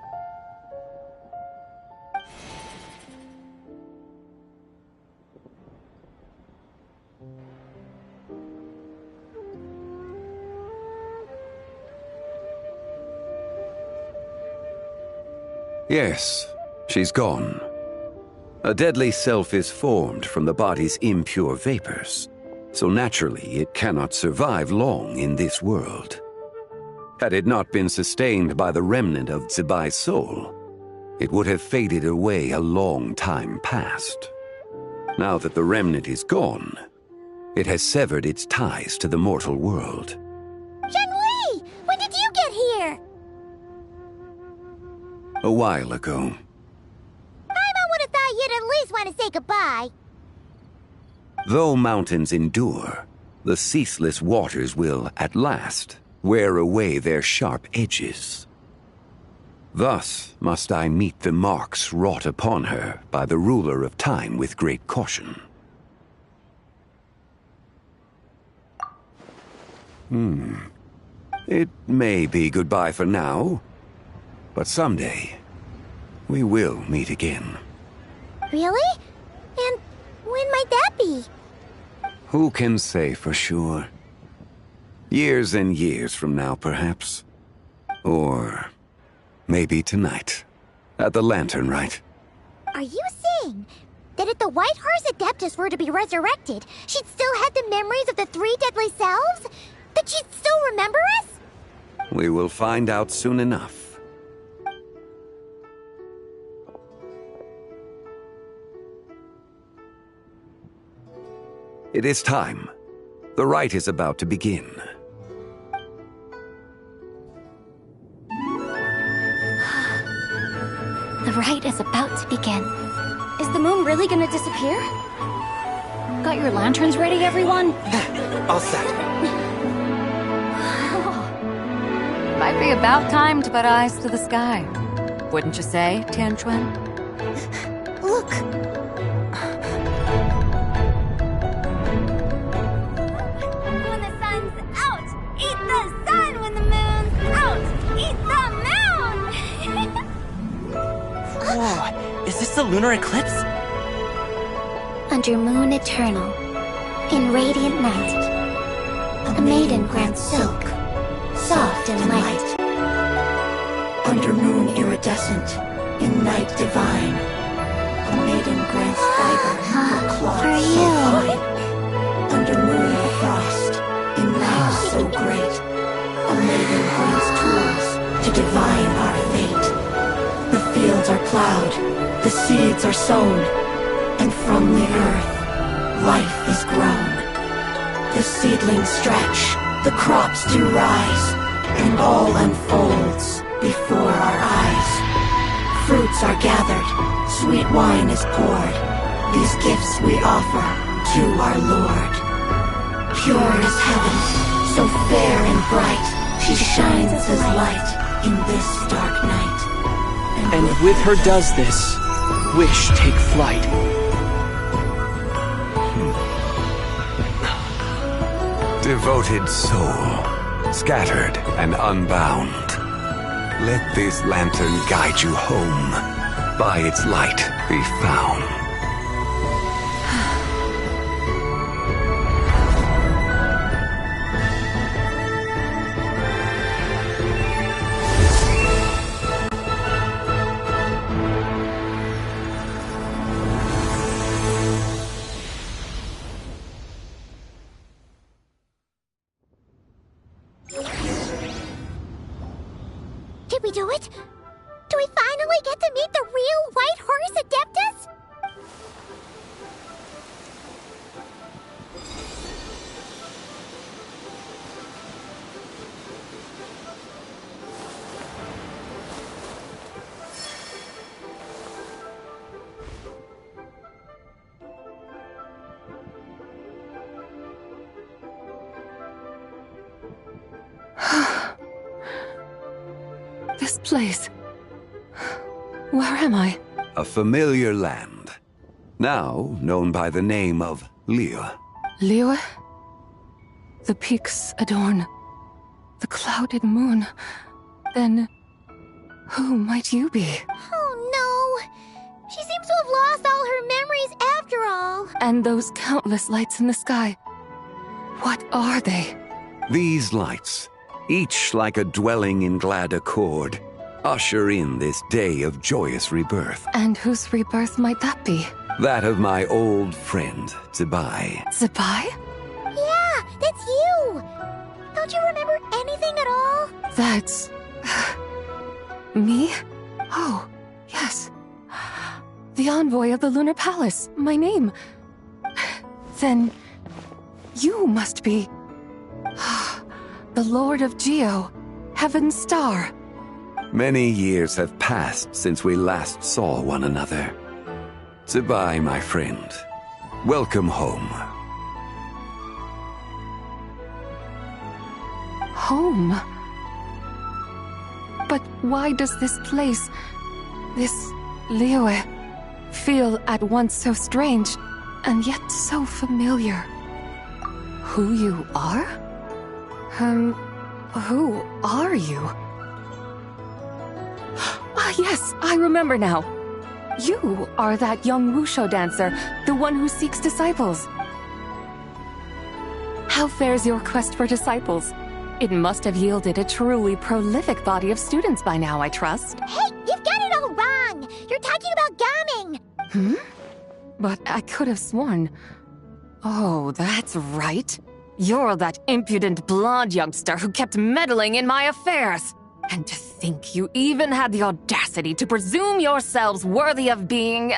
Yes, she's gone. A deadly self is formed from the body's impure vapors, so naturally it cannot survive long in this world. Had it not been sustained by the remnant of Zibai's soul, it would have faded away a long time past. Now that the remnant is gone, it has severed its ties to the mortal world. Zhangli! When did you get here? A while ago. Paimon would have thought you'd at least want to say goodbye. Though mountains endure, the ceaseless waters will, at last, wear away their sharp edges. Thus must I meet the marks wrought upon her by the ruler of time with great caution. It may be goodbye for now, but someday we will meet again. Really? And when might that be? Who can say for sure? Years and years from now, perhaps. Or maybe tonight, at the Lanturn Rite. Are you saying that if the White Horse Adeptus were to be resurrected, she'd still have the memories of the 3 deadly selves? That she'd still remember us? We will find out soon enough. It is time. The rite is about to begin. The rite is about to begin. Is the moon really gonna disappear? Got your lanterns ready, everyone? All set. Might be about time to put eyes to the sky. Wouldn't you say, Tianchuan? Look! When the sun's out, eat the sun. When the moon's out, eat the moon! Whoa, is this the lunar eclipse? Under moon eternal, in radiant night, a maiden grants silk, soft and light. Under moon iridescent, in night divine, a maiden grants fiber for cloth so fine. Under moon of frost, in night so great, a maiden grants tools to divine our fate. The fields are plowed, the seeds are sown, and from the earth, life is grown. The seedlings stretch, the crops do rise, and all unfolds before our eyes. Fruits are gathered, sweet wine is poured. These gifts we offer to our Lord. Pure is heaven, so fair and bright, she shines as light in this dark night. And with her does this, wish take flight. Devoted soul, scattered and unbound. Let this lantern guide you home. By its light be found. Did we do it? Do we finally get to meet the real White Horse Adeptus? This place. Where am I? A familiar land, now known by the name of Liyue. Liyue? The peaks adorn the clouded moon. Then, who might you be? Oh no! She seems to have lost all her memories after all. And those countless lights in the sky. What are they? These lights, each like a dwelling in glad accord, usher in this day of joyous rebirth. And whose rebirth might that be? That of my old friend, Zibai. Zibai? Yeah, that's you! Don't you remember anything at all? That's... me? Oh, yes. The envoy of the Lunar Palace, my name. Then... you must be... the Lord of Geo, Heaven's Star. Many years have passed since we last saw one another. Zibai, my friend. Welcome home. Home? But why does this place, this Liyue, feel at once so strange, and yet so familiar? Who you are? Who are you? Ah, yes, I remember now. You are that young Wushu dancer, the one who seeks disciples. How fares your quest for disciples? It must have yielded a truly prolific body of students by now, I trust. Hey, you've got it all wrong! You're talking about Gaming! Hmm? But I could have sworn... Oh, that's right. You're that impudent blonde youngster who kept meddling in my affairs. And to think you even had the audacity to presume yourselves worthy of being...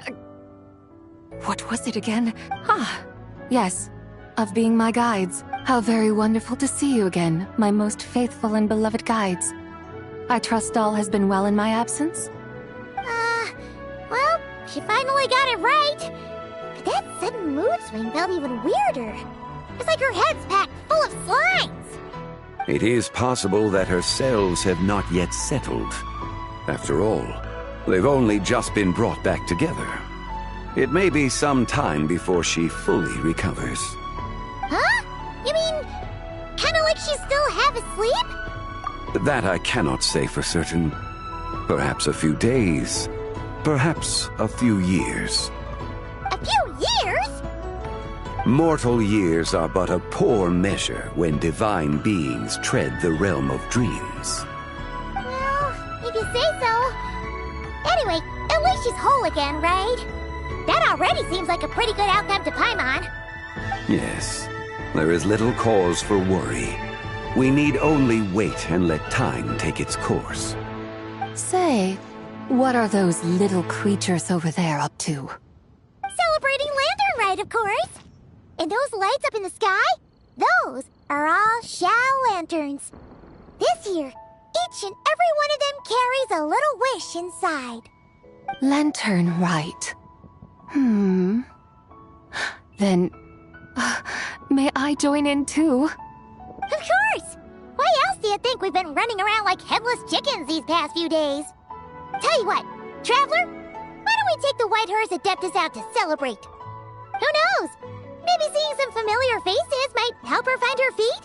What was it again? Ah, yes, of being my guides. How very wonderful to see you again, my most faithful and beloved guides. I trust all has been well in my absence? Well, she finally got it right. But that sudden mood swing felt even weirder. It's like her head's packed full of slimes. It is possible that her cells have not yet settled. After all, they've only just been brought back together. It may be some time before she fully recovers. Huh? You mean, kinda like she's still half asleep? That I cannot say for certain. Perhaps a few days. Perhaps a few years. A few years? Mortal years are but a poor measure when divine beings tread the realm of dreams. Well, if you say so. Anyway, at least she's whole again, right? That already seems like a pretty good outcome to Paimon. Yes, there is little cause for worry. We need only wait and let time take its course. Say, what are those little creatures over there up to? Celebrating Lanturn Rite, of course. And those lights up in the sky? Those are all Xiao lanterns. This year, each and every one of them carries a little wish inside. Lanturn Rite. Then, may I join in too? Of course! Why else do you think we've been running around like headless chickens these past few days? Tell you what, Traveler, why don't we take the White Hearse Adeptus out to celebrate? Who knows? Maybe seeing some familiar faces might help her find her feet?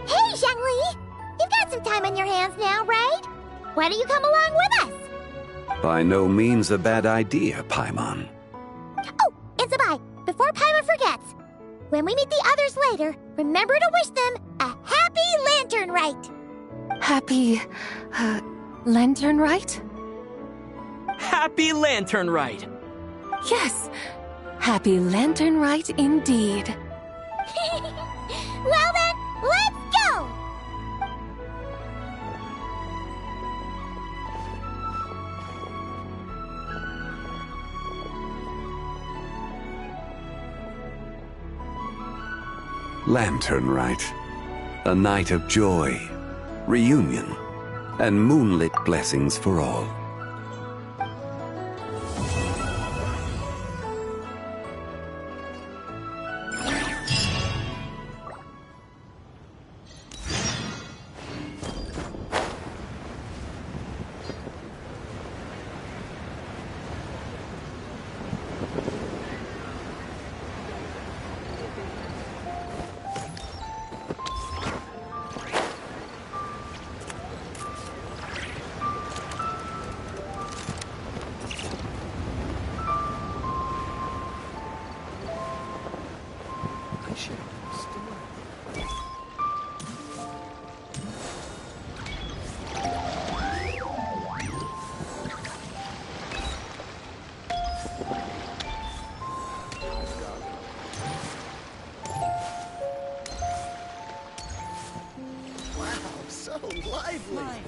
Hey, Zhangli! You've got some time on your hands now, right? Why don't you come along with us? By no means a bad idea, Paimon. Oh, and Sabai, before Paimon forgets, when we meet the others later, remember to wish them a happy Lanturn Rite! Happy... Lanturn Rite? Happy Lanturn Rite! Yes! Happy Lanturn Rite indeed. Well then, let's go! Lanturn Rite. A night of joy, reunion, and moonlit blessings for all. So lively!